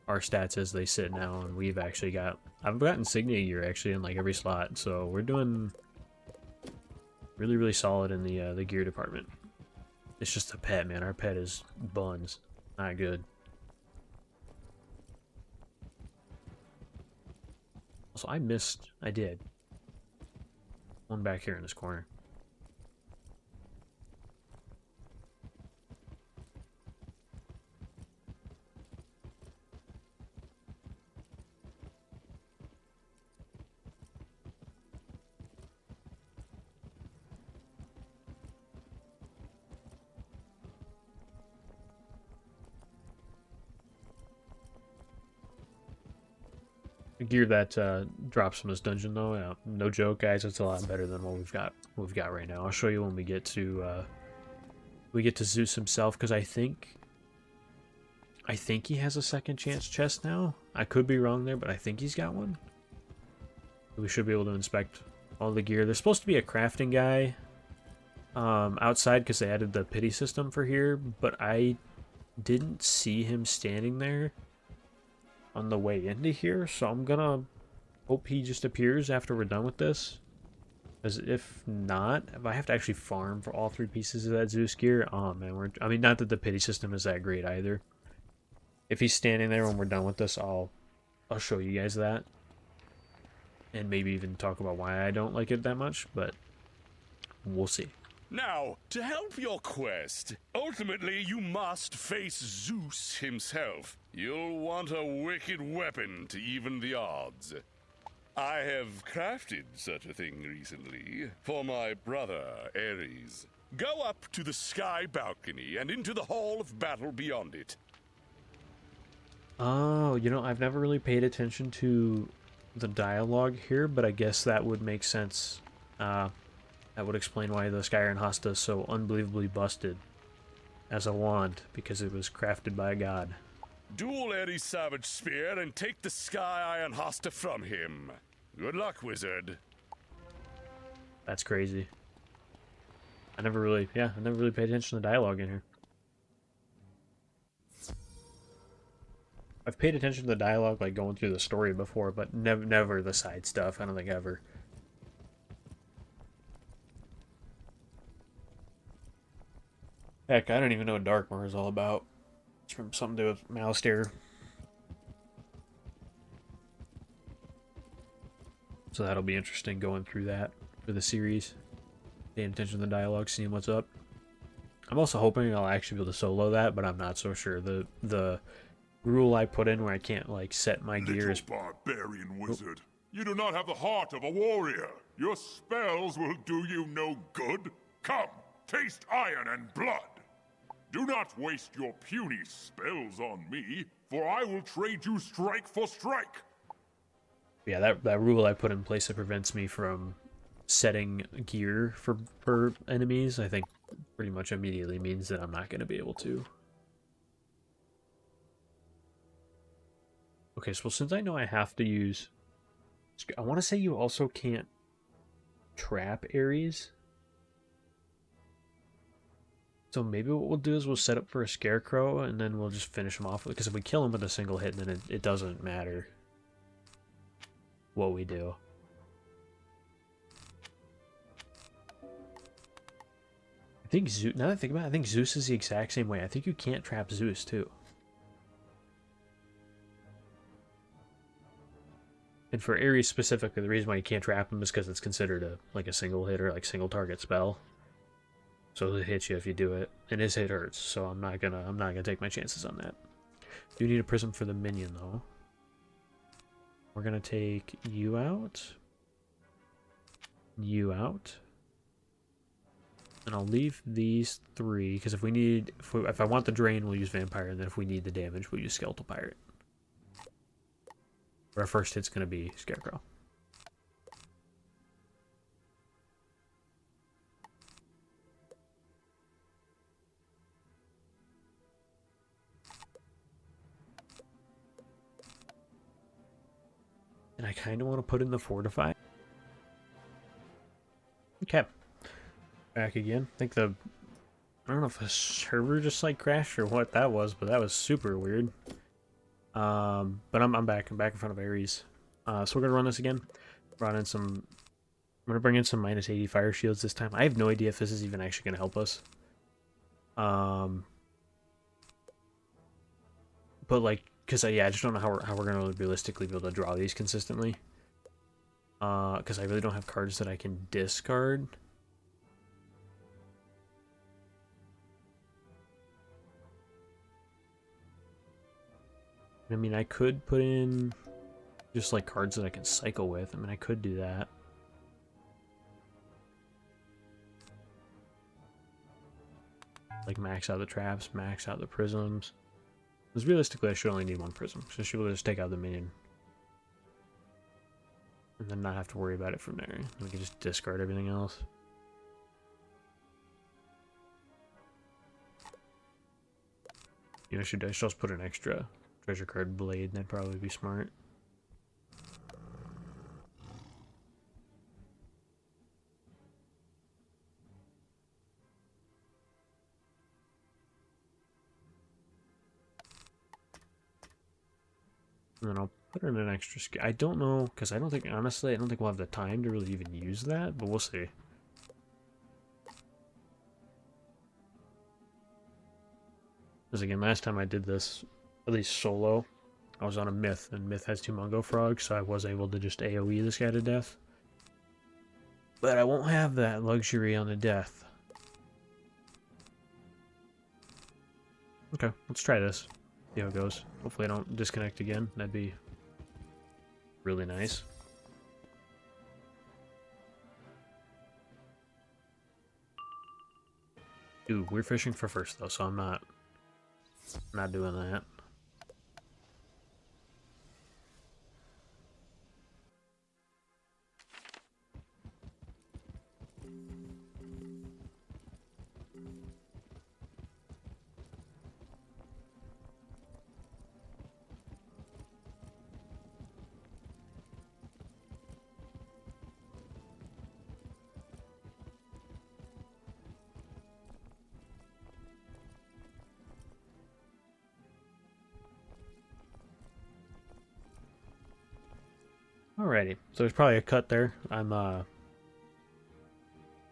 our stats as they sit now, and we've actually got... I've got insignia gear actually in like every slot, so we're doing really, really solid in the gear department. It's just a pet, man. Our pet is buns. Not good. Also, I did. One back here in this corner. Gear that drops from this dungeon though, no joke, guys, it's a lot better than what we've got right now. I'll show you when we get to Zeus himself, because I think he has a second chance chest now. I could be wrong there, but I think he's got one. We should be able to inspect all the gear. There's supposed to be a crafting guy outside because they added the pity system for here, but I didn't see him standing there on the way into here, so I'm gonna hope he just appears after we're done with this. Because if not, if I have to actually farm for all 3 pieces of that Zeus gear, oh man, I mean, not that the pity system is that great either. If he's standing there when we're done with this, I'll show you guys that. And maybe even talk about why I don't like it that much, but we'll see. Now, to help your quest, ultimately you must face Zeus himself. You'll want a wicked weapon to even the odds. I have crafted such a thing recently for my brother, Ares. Go up to the sky balcony and into the hall of battle beyond it. Oh, you know, I've never really paid attention to the dialogue here, but I guess that would make sense. That would explain why the Skyrim Hosta is so unbelievably busted. as a wand because it was crafted by a god. Duel Ares' Savage Spear and take the Sky Iron Hosta from him. Good luck, wizard. That's crazy. I never really paid attention to the dialogue in here. I've paid attention to the dialogue, like, going through the story before, but never the side stuff. I don't think ever. Heck, I don't even know what Darkmoor is all about. It's from something to do with Malastare. So that'll be interesting going through that for the series. Paying attention to the dialogue, seeing what's up. I'm also hoping I'll actually be able to solo that, but I'm not so sure. The rule I put in where I can't, like, set my gears. Barbarian wizard, you do not have the heart of a warrior. Your spells will do you no good. Come, taste iron and blood. Do not waste your puny spells on me, for I will trade you strike for strike. Yeah, that rule I put in place that prevents me from setting gear for enemies, I think pretty much immediately means that I'm not going to be able to. Okay, so since I know I have to use... I want to say you also can't trap Ares. So maybe what we'll do is we'll set up for a Scarecrow, and then we'll just finish him off. Because if we kill him with a single hit, then it doesn't matter what we do. I think Zeus... Now that I think about it, I think Zeus is the exact same way. I think you can't trap Zeus, too. And for Ares specifically, the reason why you can't trap him is because it's considered a single hit or like single target spell. So it hits you if you do it, and his hit hurts. So I'm not gonna take my chances on that. Do need a prism for the minion though. We're gonna take you out, and I'll leave these three because if I want the drain, we'll use vampire, and then if we need the damage, we'll use skeletal pirate. Our first hit's going to be Scarecrow. And I kind of want to put in the Fortify. Okay. Back again. I think I don't know if the server just like crashed or what that was, but that was super weird. But I'm back. I'm back in front of Ares. So we're gonna run this again. I'm gonna bring in some -80 fire shields this time. I have no idea if this is even actually gonna help us. But like, I just don't know how we're gonna realistically be able to draw these consistently. Because I really don't have cards that I can discard. I mean, I could put in just like cards that I can cycle with. I mean, I could do that. Like max out the traps, max out the prisms. Because realistically, I should only need one prism. So she will just take out the minion. And then not have to worry about it from there. We can just discard everything else. You know, I should just put an extra treasure card blade, that'd probably be smart. And then I'll put in an extra I don't know, because honestly, I don't think we'll have the time to really even use that, but we'll see. Because again, last time I did this, at least solo, I was on a Myth, and Myth has 2 Mungo Frogs, so I was able to just AoE this guy to death. But I won't have that luxury on the death. Okay, let's try this. See how it goes. Hopefully I don't disconnect again. That'd be really nice. Ooh, we're fishing for first though, so I'm not doing that. Alrighty, so there's probably a cut there. I'm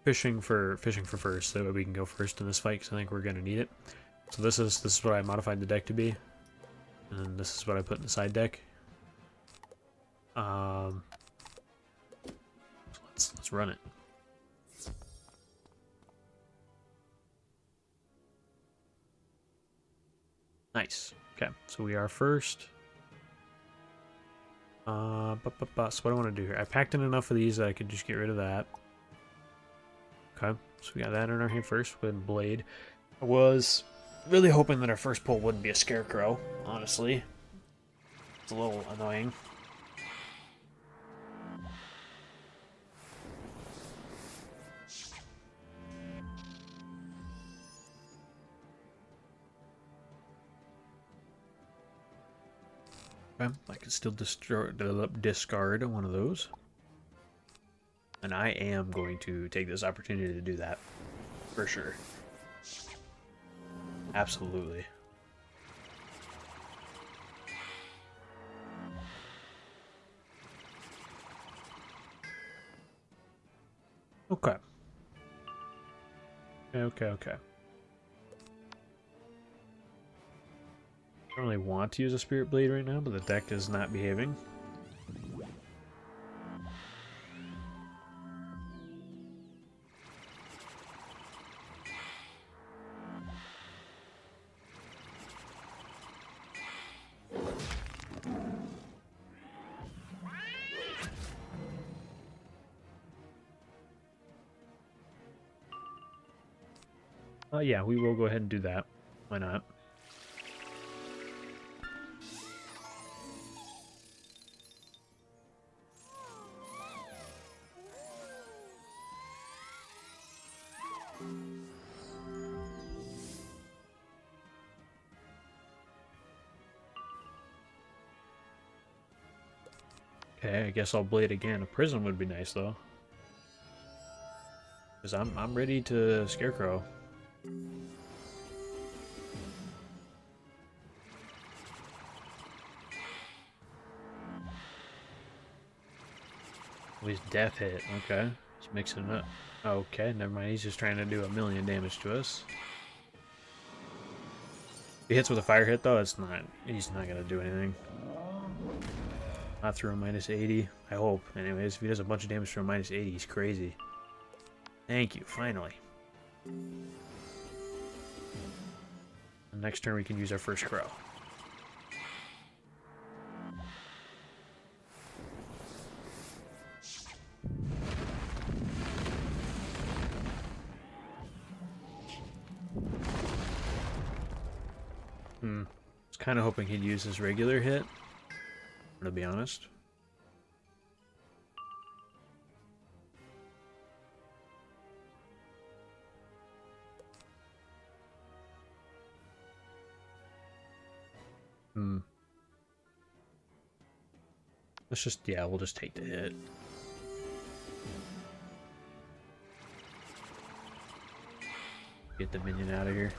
fishing for first, so that we can go first in this fight because I think we're gonna need it. So this is what I modified the deck to be, and then this is what I put in the side deck. So let's run it. Nice. Okay, so we are first. So what do I want to do here? I packed in enough of these that I could just get rid of that. Okay, so we got that in our hand first with Blade. I was really hoping that our first pull wouldn't be a Scarecrow, honestly. It's a little annoying. Okay, I can still discard one of those. And I am going to take this opportunity to do that. For sure. Absolutely. Okay. Okay. I don't really want to use a Spirit Blade right now, but the deck is not behaving. Yeah, we will go ahead and do that. Why not? Okay, I guess I'll blade again. A prison would be nice though. Because I'm ready to Scarecrow. Oh, he's death hit. Okay. He's mixing it up. Okay, never mind. He's just trying to do 1,000,000 damage to us. If he hits with a fire hit though, it's not. He's not gonna do anything. Not through a -80. I hope. Anyways, if he does a bunch of damage through a -80, he's crazy. Thank you, finally. The next turn we can use our first crow. I was kind of hoping he'd use his regular hit, to be honest. Let's just, yeah, we'll just take the hit. Get the minion out of here.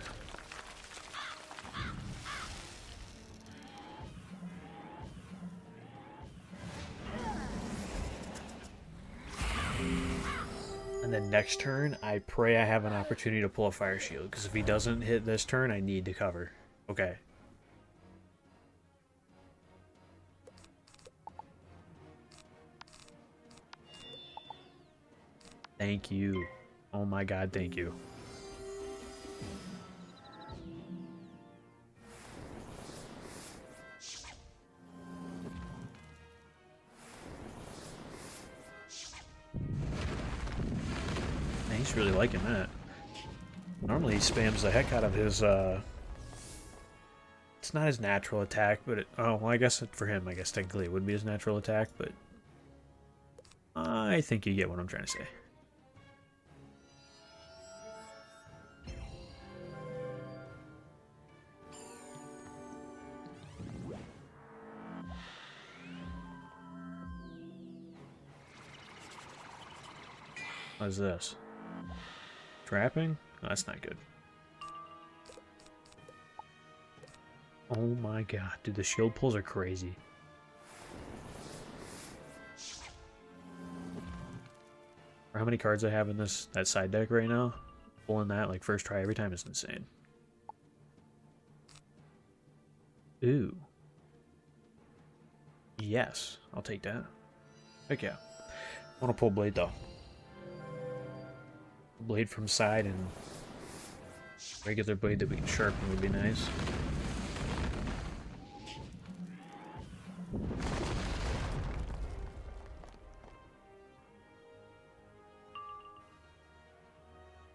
And then next turn, I pray I have an opportunity to pull a fire shield, because if he doesn't hit this turn, I need to cover. Okay. Thank you. Oh my god, thank you. Man, he's really liking that. Normally he spams the heck out of his, it's not his natural attack, but it, oh, well, I guess for him, I guess technically it would be his natural attack, but I think you get what I'm trying to say. What is this? Trapping? Oh, that's not good. Oh my god, dude, the shield pulls are crazy. Or how many cards I have in that side deck right now. Pulling that like first try every time is insane. Ooh. Yes, I'll take that. Heck yeah. I want to pull blade though. Blade from side and regular blade that we can sharpen would be nice.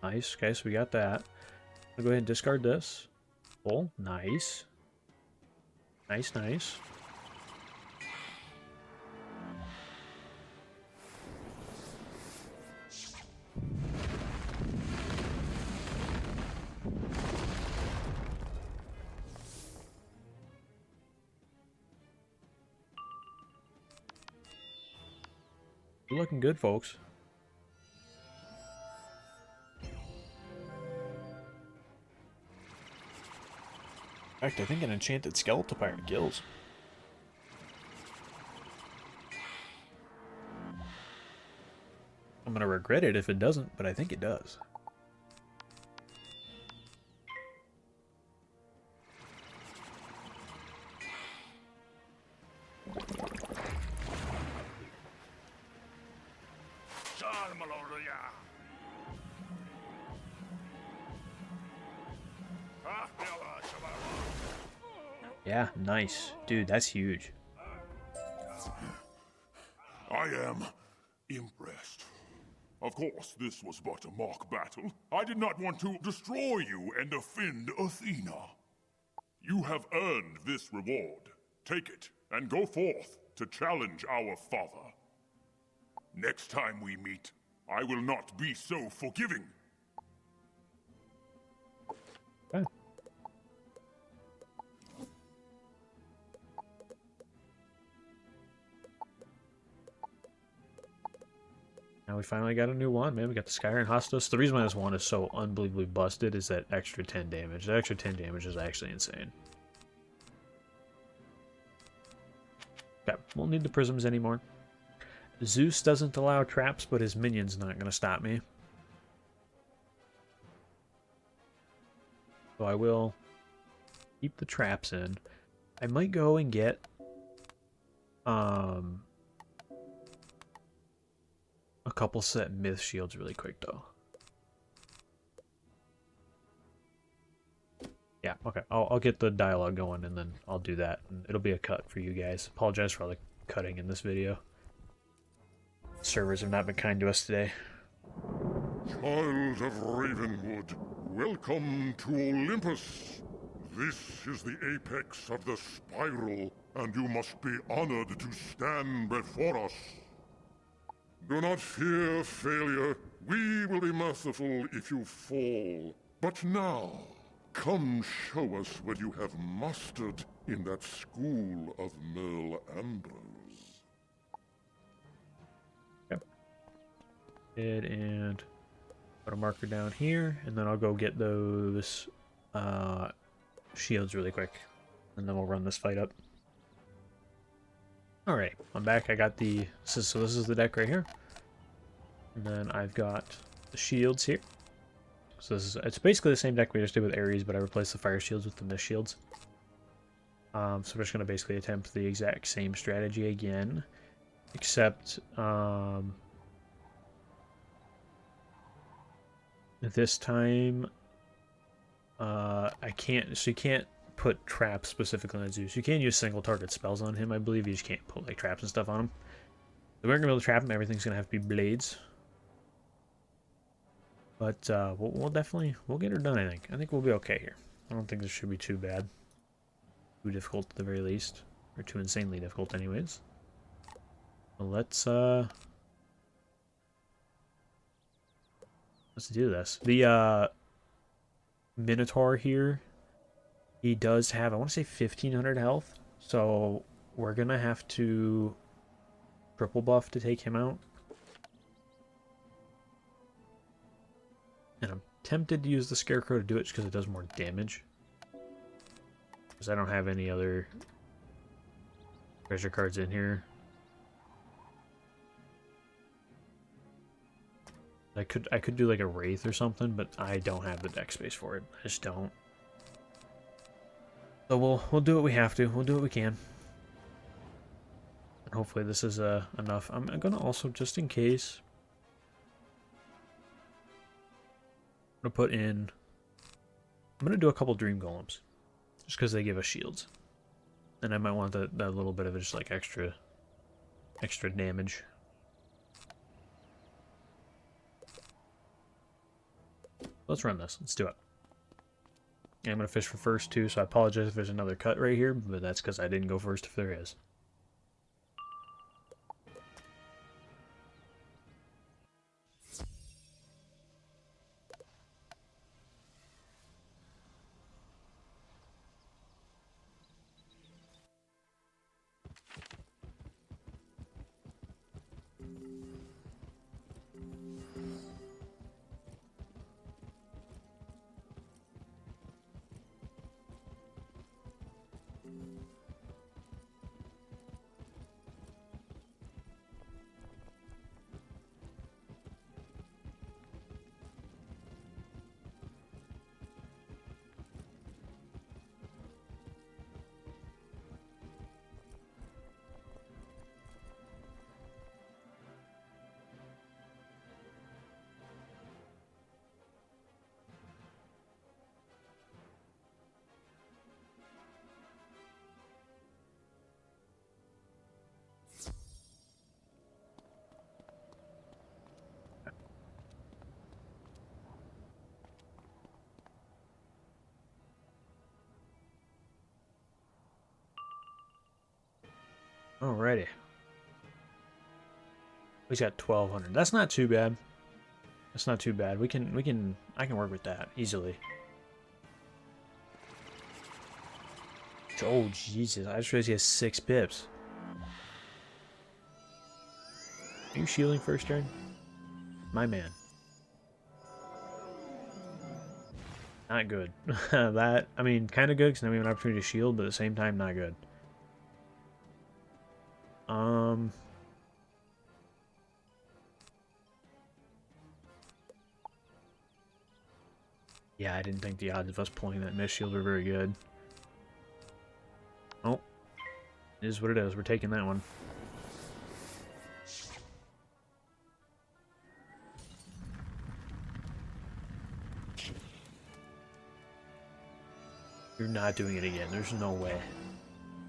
Nice. Okay, so we got that. I'll go ahead and discard this. Pull. Nice. Nice, nice. We're looking good, folks. In fact, I think an enchanted skeletal pirate kills. I'm gonna regret it if it doesn't, but I think it does. Yeah, nice. Dude, that's huge. I am impressed. Of course, this was but a mock battle. I did not want to destroy you and offend Athena. You have earned this reward. Take it and go forth to challenge our father. Next time we meet, I will not be so forgiving. Okay. Now we finally got a new wand, man. We got the Skyrim Hostos. The reason why this wand is so unbelievably busted is that extra 10 damage. That extra 10 damage is actually insane. Okay, won't need the prisms anymore. Zeus doesn't allow traps, but his minion's not going to stop me. So I will keep the traps in. I might go and get a couple set myth shields really quick though. Yeah, okay. I'll get the dialogue going and then I'll do that. And it'll be a cut for you guys. Apologize for all the cutting in this video. Servers have not been kind to us today. Child of Ravenwood, welcome to Olympus. This is the apex of the spiral, and you must be honored to stand before us. Do not fear failure. We will be merciful if you fall. But now, come show us what you have mastered in that school of Merle Ambrose. Yep. And put a marker down here, and then I'll go get those shields really quick, and then we'll run this fight up. Alright, I'm back. I got the... So this is the deck right here. And then I've got the shields here. So it's basically the same deck we just did with Ares, but I replaced the fire shields with the mist shields. So we're just going to basically attempt the exact same strategy again. Except... this time... I can't... So you can't put traps specifically on Zeus. You can use single target spells on him, I believe. You just can't put like traps and stuff on him. So we're gonna be able to trap him. Everything's gonna have to be blades. But we'll definitely get her done. I think we'll be okay here. I don't think this should be too bad, too difficult at the very least, or too insanely difficult, anyways. Well, let's do this. The Minotaur here. He does have, I want to say 1,500 health, so we're going to have to triple buff to take him out. And I'm tempted to use the Scarecrow to do it just because it does more damage. Because I don't have any other treasure cards in here. I could do like a Wraith or something, but I don't have the deck space for it. I just don't. So we'll do what we have to. We'll do what we can. And hopefully this is enough. I'm gonna also, just in case, I'm gonna do a couple Dream Golems, just because they give us shields, and I might want that little bit of just like extra damage. Let's run this. Let's do it. And I'm gonna fish for first too, so I apologize if there's another cut right here, but that's because I didn't go first if there is. Alrighty. We got 1,200. That's not too bad. That's not too bad. I can work with that easily. Oh Jesus! I just realized he has 6 pips. Are you shielding first turn? My man. Not good. That, I mean, kind of good because now we have an opportunity to shield, but at the same time, not good. Yeah, I didn't think the odds of us pulling that mist shield were very good. Oh, it is what it is. We're taking that one. You're not doing it again. There's no way.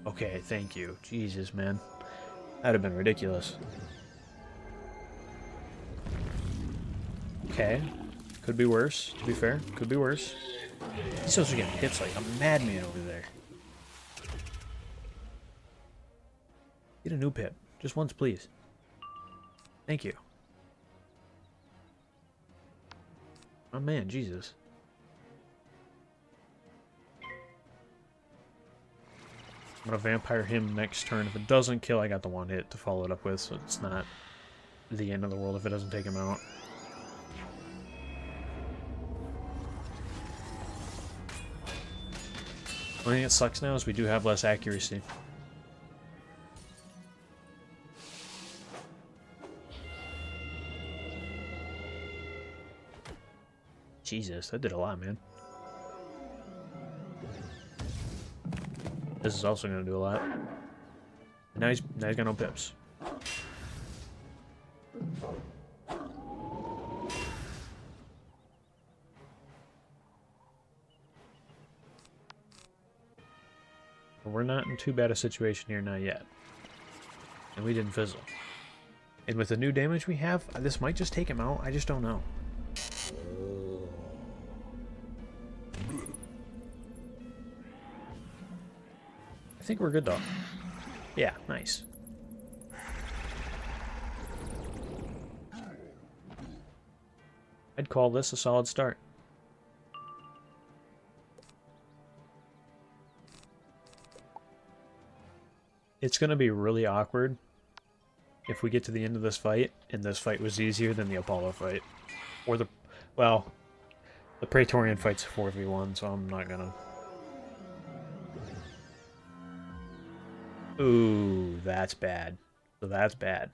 Okay, thank you. Jesus, man. That'd have been ridiculous. Okay. Could be worse, to be fair. Could be worse. He's also getting hits like a madman over there. Get a new pip. Just once, please. Thank you. Oh man, Jesus. I'm gonna vampire him next turn. If it doesn't kill, I got the one hit to follow it up with, so it's not the end of the world if it doesn't take him out. The only thing that sucks now is we do have less accuracy. Jesus, that did a lot, man. This is also going to do a lot. And now he's got no pips. We're not in too bad a situation here, not yet. And we didn't fizzle. And with the new damage we have, this might just take him out. I just don't know. I think we're good though. Yeah, nice. I'd call this a solid start. It's going to be really awkward if we get to the end of this fight, and this fight was easier than the Apollo fight. Or the... well, the Praetorian fight's 4v1, so I'm not gonna... Ooh, that's bad. So that's bad.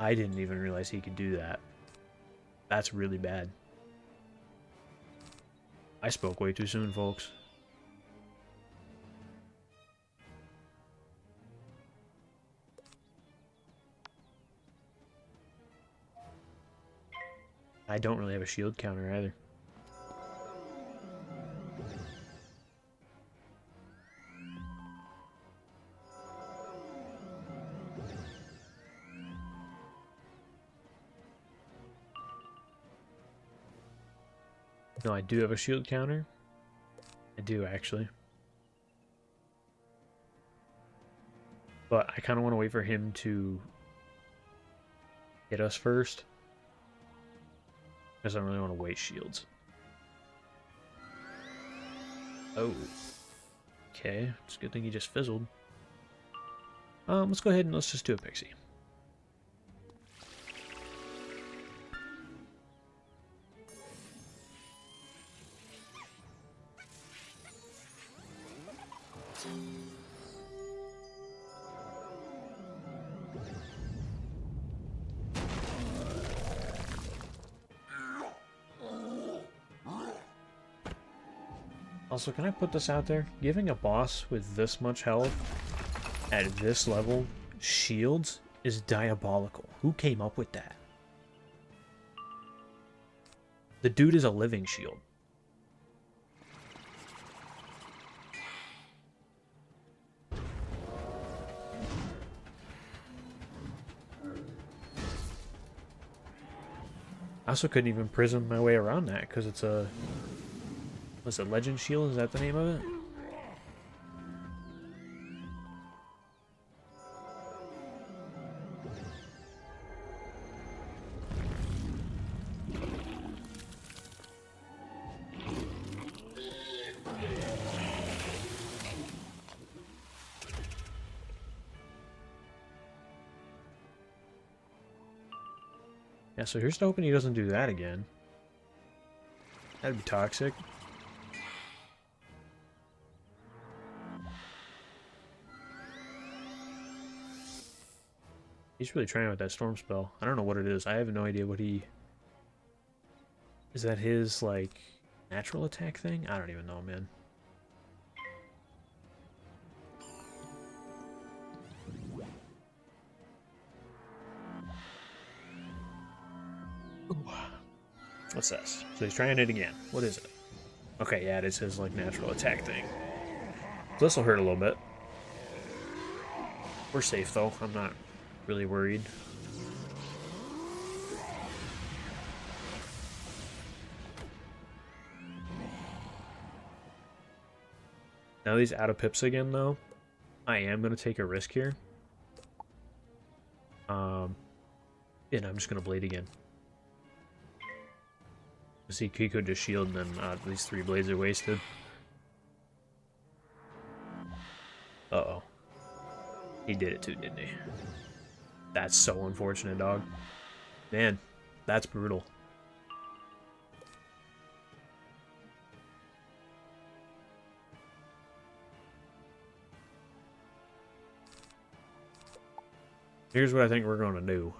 I didn't even realize he could do that. That's really bad. I spoke way too soon, folks. I don't really have a shield counter either. No, I do have a shield counter. I do, actually. But I kind of want to wait for him to hit us first. Because I don't really want to waste shields. Oh. Okay, it's a good thing he just fizzled. Let's go ahead and let's just do a pixie. Also, can I put this out there? Giving a boss with this much health at this level shields is diabolical. Who came up with that? The dude is a living shield. I also couldn't even prism my way around that because it's a... What's it, Legend Shield? Is that the name of it? Yeah, so here's to hoping he doesn't do that again. That'd be toxic. He's really trying with that storm spell. I don't know what it is. I have no idea what he... Is that his, like, natural attack thing? I don't even know, man. Ooh. What's this? So he's trying it again. What is it? Okay, yeah, it is his, like, natural attack thing. So this will hurt a little bit. We're safe, though. I'm not really worried. Now these out of pips again, though. I am going to take a risk here. And I'm just going to blade again. See, he could just shield and then these 3 blades are wasted. Uh-oh. He did it too, didn't he? That's so unfortunate, dog. Man, that's brutal. Here's what I think we're going to do.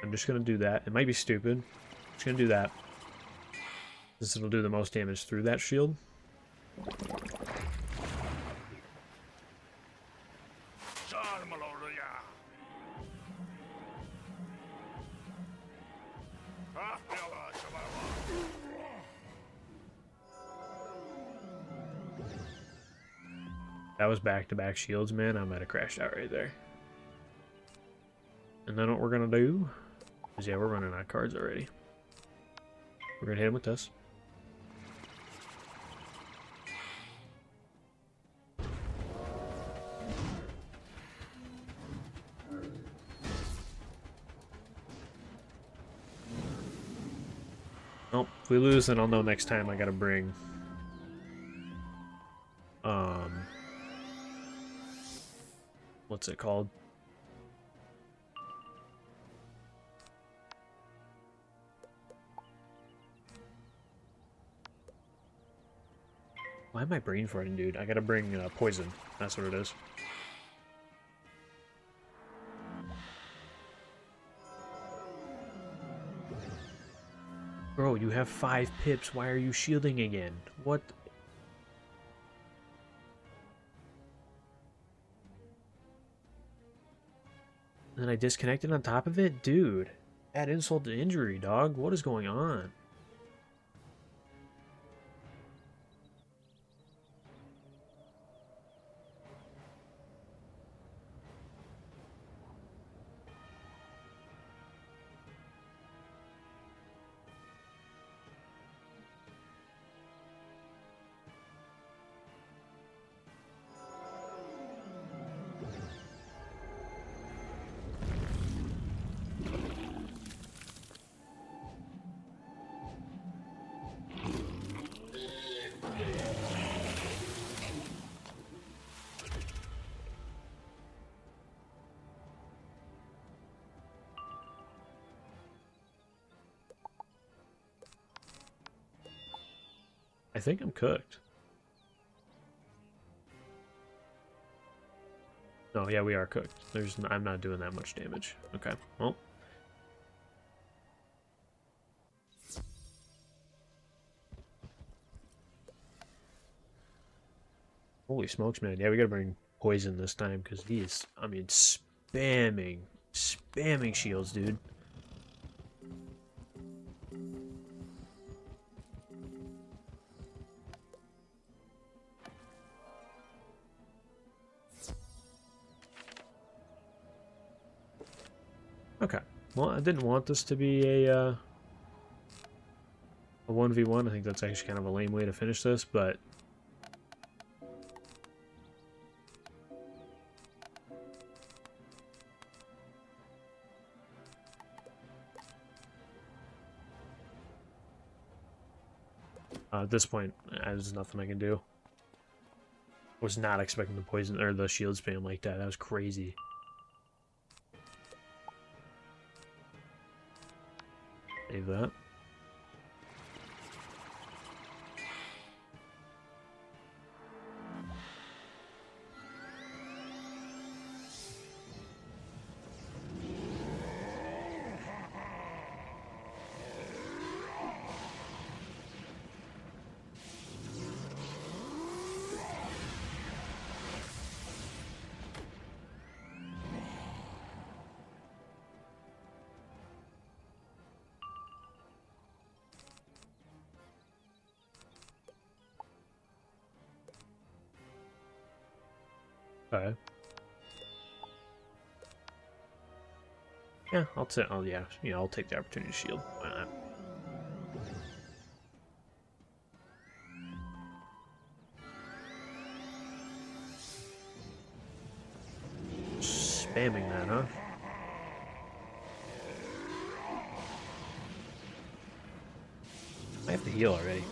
I'm just going to do that. It might be stupid. I'm just going to do that. This will do the most damage through that shield. That was back-to-back shields, man. I might have crashed out right there. And then what we're going to do is, yeah, we're running out of cards already. We're going to hit him with this. Nope, if we lose, then I'll know next time I got to bring... what's it called? Why am I brain farting, dude? I gotta bring poison. That's what it is. Bro, you have 5 pips. Why are you shielding again? What? And then I disconnected on top of it? Dude, add insult to injury, dog. What is going on? I think I'm cooked. No, yeah, we are cooked. I'm not doing that much damage. Okay, well. Holy smokes, man. Yeah, we gotta bring poison this time, because he is, I mean, spamming shields, dude. Okay, well, I didn't want this to be a 1v1. I think that's actually kind of a lame way to finish this, but at this point, there's nothing I can do. Was not expecting the poison or the shield spam like that. That was crazy. Save that. Okay. Yeah, I'll take. Oh yeah, I'll take the opportunity to shield. Why not? Spamming that, huh? I have to heal already.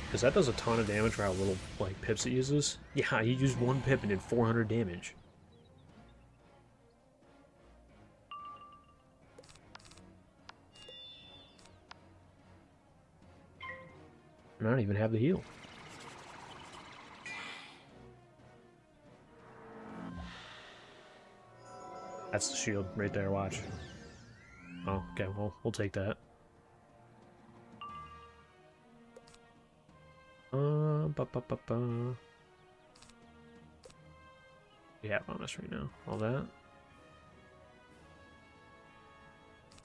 Because that does a ton of damage for how little, like, pips it uses. Yeah, he used 1 pip and did 400 damage. And I don't even have the heal. That's the shield right there, watch. Oh, okay, well, we'll take that. We have on us right now. All that.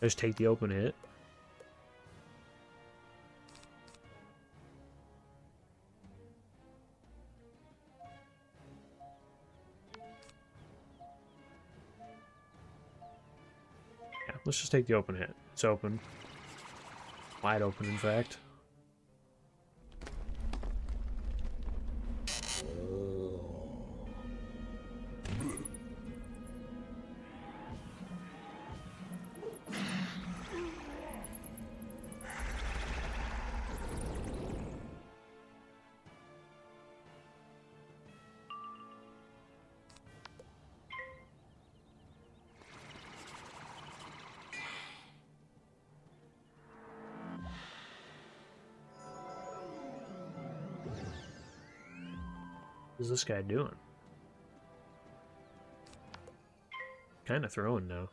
Just take the open hit. Yeah, let's just take the open hit. It's open. Wide open, in fact. What is this guy doing? Kind of throwing now.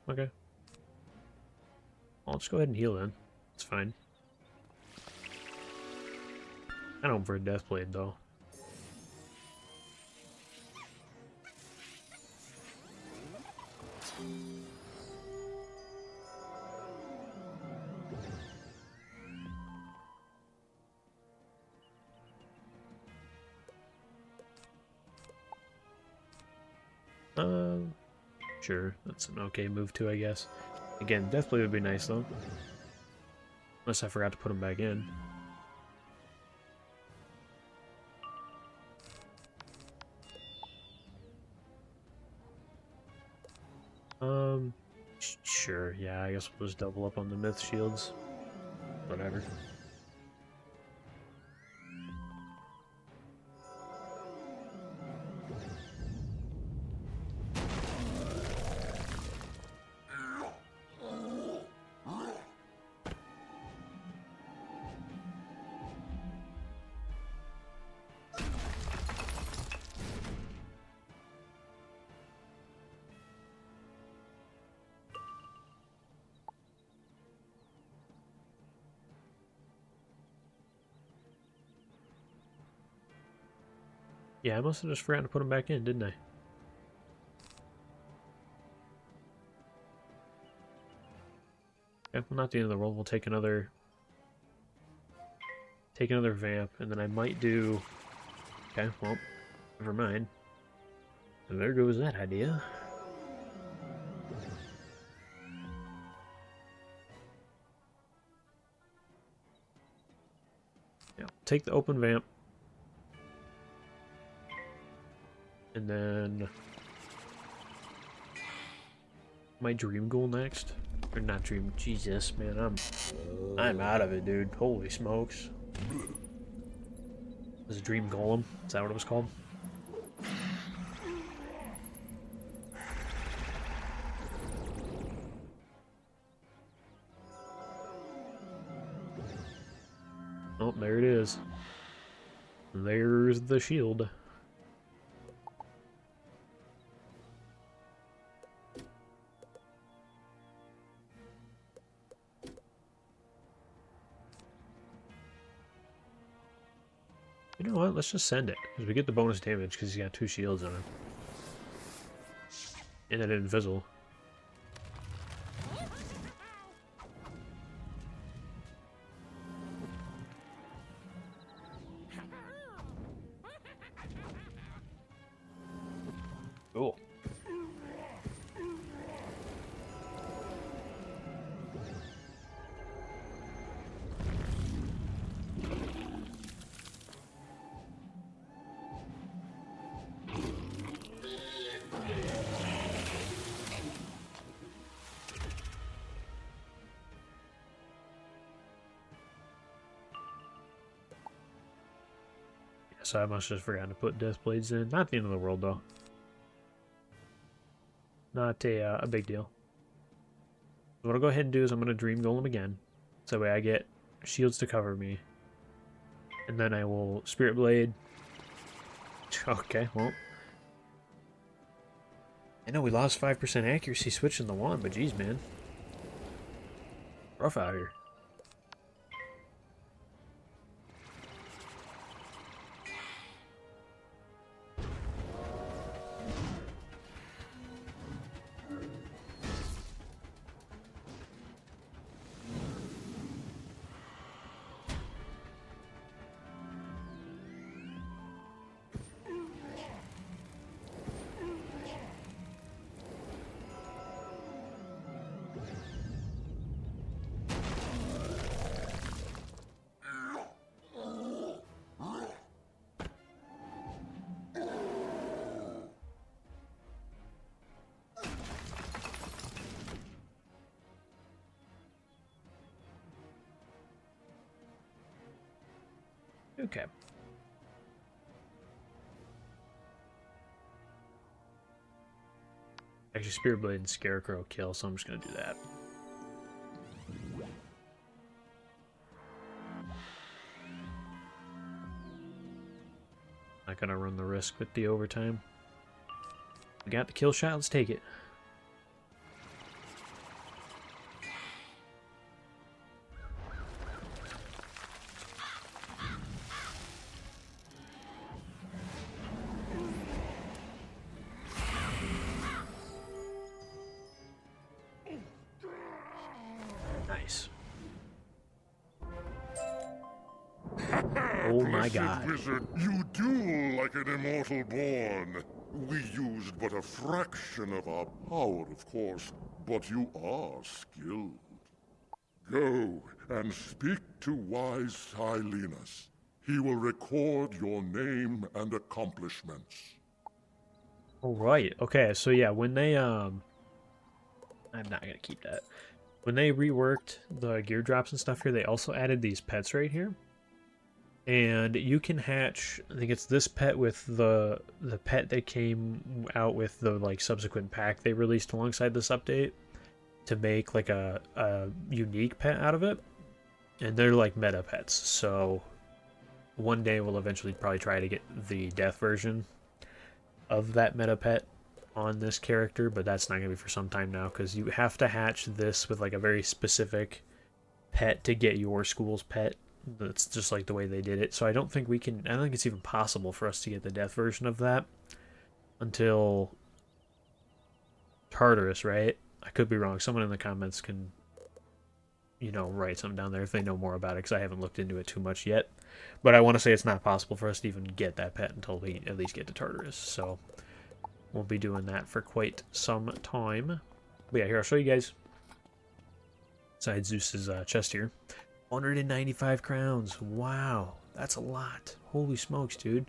Okay. Well, let's go ahead and heal then. It's fine. I don't for a death blade though. Sure, that's an okay move too, I guess. Again, Deathblade would be nice though. Unless I forgot to put him back in. Sure, yeah, I guess we'll just double up on the myth shields. Whatever. Yeah, I must have just forgotten to put him back in, didn't I? Okay, well, not the end of the world. We'll take another vamp, and then I might do... Okay, well, never mind. And there goes that idea. Yeah, take the open vamp. And then my dream goal next, or not dream? Jesus, man, I'm out of it, dude. Holy smokes! Was it Dream Golem? Is that what it was called? Oh, there it is. There's the shield. You know what? Let's just send it. Because we get the bonus damage because he's got 2 shields on him. And an invisible. Cool. So I must have forgotten to put Death Blades in. Not the end of the world, though. Not a big deal. What I'll go ahead and do is I'm going to Dream Golem again. So that way I get shields to cover me. And then I will Spirit Blade. Okay, well. I know we lost 5% accuracy switching the wand, but geez, man. Rough out here. Okay. Actually, Spirit Blade and Scarecrow kill, so I'm just going to do that. Not going to run the risk with the overtime. We got the kill shot, let's take it. Nice. Oh my god. Wizard, you duel like an immortal born. We used but a fraction of our power, of course, but you are skilled. Go and speak to wise Silenus. He will record your name and accomplishments. Alright, okay, so yeah, when they, I'm not gonna keep that. When they reworked the gear drops and stuff here, they also added these pets right here. And you can hatch, I think it's this pet with the pet that came out with the like subsequent pack they released alongside this update to make like a unique pet out of it. And they're like meta pets, so one day we'll eventually probably try to get the death version of that meta pet on this character, but that's not going to be for some time now because you have to hatch this with like a very specific pet to get your school's pet. That's just like the way they did it. So I don't think we can, I don't think it's even possible for us to get the death version of that until Tartarus, right? I could be wrong. Someone in the comments can, you know, write something down there if they know more about it, because I haven't looked into it too much yet. But I want to say it's not possible for us to even get that pet until we at least get to Tartarus. So we'll be doing that for quite some time. But yeah, here, I'll show you guys inside Zeus's chest here. 195 crowns. Wow, that's a lot. Holy smokes, dude.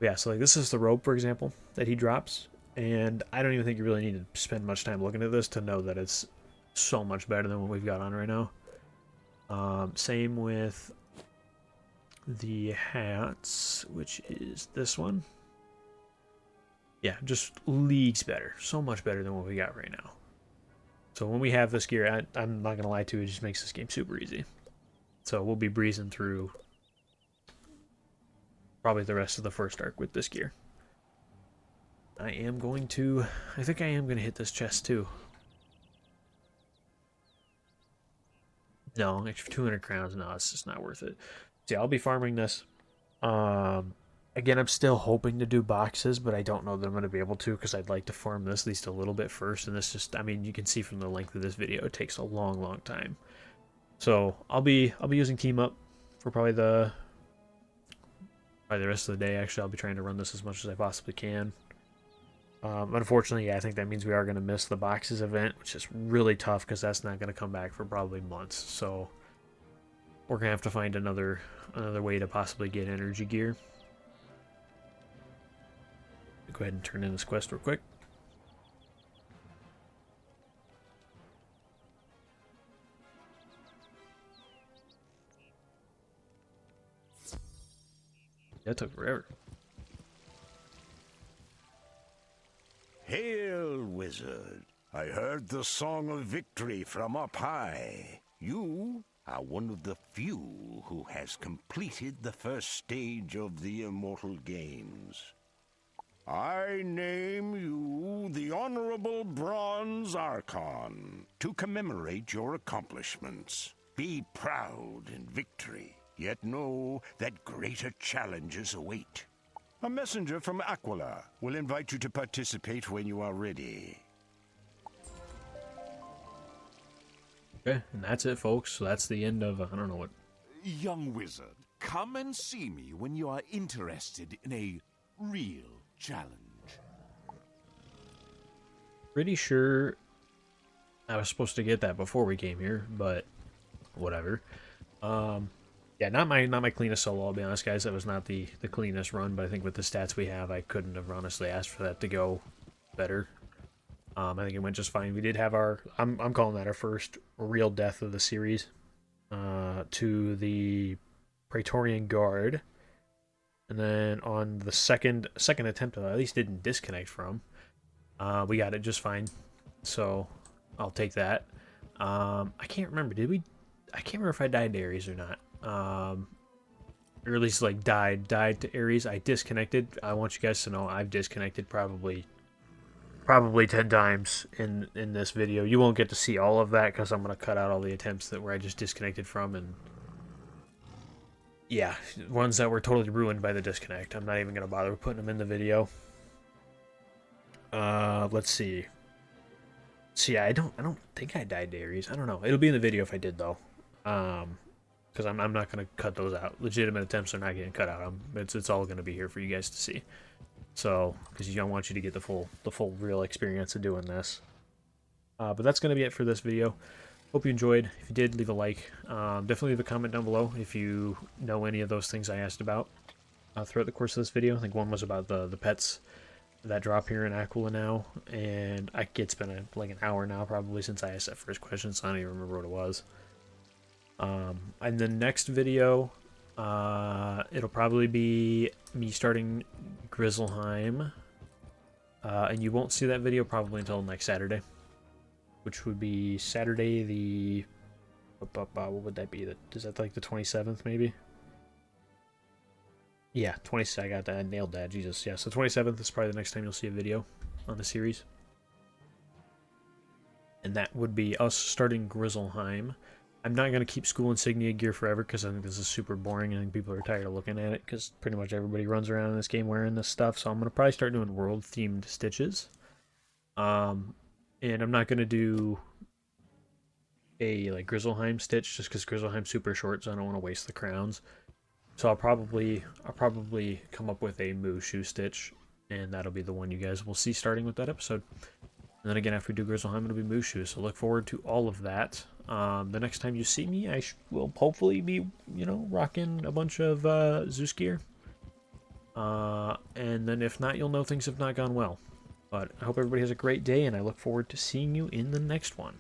But yeah, so like this is the robe, for example, that he drops. And I don't even think you really need to spend much time looking at this to know that it's so much better than what we've got on right now. Same with the hats, which is this one. Yeah, just leagues better. So much better than what we got right now. So when we have this gear, I'm not going to lie to you, it just makes this game super easy. So we'll be breezing through probably the rest of the first arc with this gear. I think I am going to hit this chest too. No, extra 200 crowns, no, it's just not worth it. See, I'll be farming this. Again, I'm still hoping to do boxes, but I don't know that I'm going to be able to because I'd like to farm this at least a little bit first. And this just, I mean, you can see from the length of this video, it takes a long, long time. So I'll be using Team Up for probably the rest of the day. Actually, I'll be trying to run this as much as I possibly can. Unfortunately, yeah, I think that means we are going to miss the boxes event, which is really tough because that's not going to come back for probably months. So we're going to have to find another way to possibly get energy gear. Go ahead and turn in this quest real quick. That took forever. Hail, wizard. I heard the song of victory from up high. You are one of the few who has completed the first stage of the immortal games. I name you the Honorable Bronze Archon to commemorate your accomplishments. Be proud in victory, yet know that greater challenges await. A messenger from Aquila will invite you to participate when you are ready. Okay, and that's it, folks. So that's the end of, I don't know what. Young wizard, come and see me when you are interested in a real challenge. Pretty sure I was supposed to get that before we came here, but whatever. Yeah, not my cleanest solo, I'll be honest, guys. That was not the cleanest run, but I think with the stats we have, I couldn't have honestly asked for that to go better. I think it went just fine. We did have our, I'm calling that our first real death of the series, to the Praetorian Guard. And then on the second attempt that I at least didn't disconnect from, we got it just fine. So I'll take that. I can't remember. I can't remember if I died to Ares or not. Or at least like died to Ares. I disconnected. I want you guys to know I've disconnected probably 10 times in this video. You won't get to see all of that because I'm going to cut out all the attempts where I just disconnected from, and yeah, ones that were totally ruined by the disconnect. I'm not even going to bother putting them in the video. Let's see. So yeah, I don't think I died to Ares. I don't know. It'll be in the video if I did though. Because I'm not going to cut those out. Legitimate attempts are not getting cut out. It's all going to be here for you guys to see. So, because I want you to get the full real experience of doing this. But that's going to be it for this video. Hope you enjoyed. If you did, leave a like. Definitely leave a comment down below if you know any of those things I asked about throughout the course of this video. I think one was about the pets that drop here in Aquila now. And it's been like an hour now probably since I asked that first question, so I don't even remember what it was. And the next video, it'll probably be me starting Grizzleheim, and you won't see that video probably until next Saturday, which would be Saturday the, what would that be? Is that like the 27th maybe? Yeah, 27th, I got that, I nailed that, Jesus, yeah, so 27th is probably the next time you'll see a video on the series. And that would be us starting Grizzleheim. I'm not going to keep school insignia gear forever because I think this is super boring and I think people are tired of looking at it because pretty much everybody runs around in this game wearing this stuff. So I'm going to probably start doing world-themed stitches. And I'm not going to do a like Grizzleheim stitch just because Grizzleheim's super short, so I don't want to waste the crowns. So I'll probably come up with a Moo shoe stitch, and that'll be the one you guys will see starting with that episode. And then again, after we do Grizzleheim, it'll be Moo shoes. So look forward to all of that. The next time you see me, I will hopefully be, rocking a bunch of Zeus gear. And then if not, you'll know things have not gone well. But I hope everybody has a great day, and I look forward to seeing you in the next one.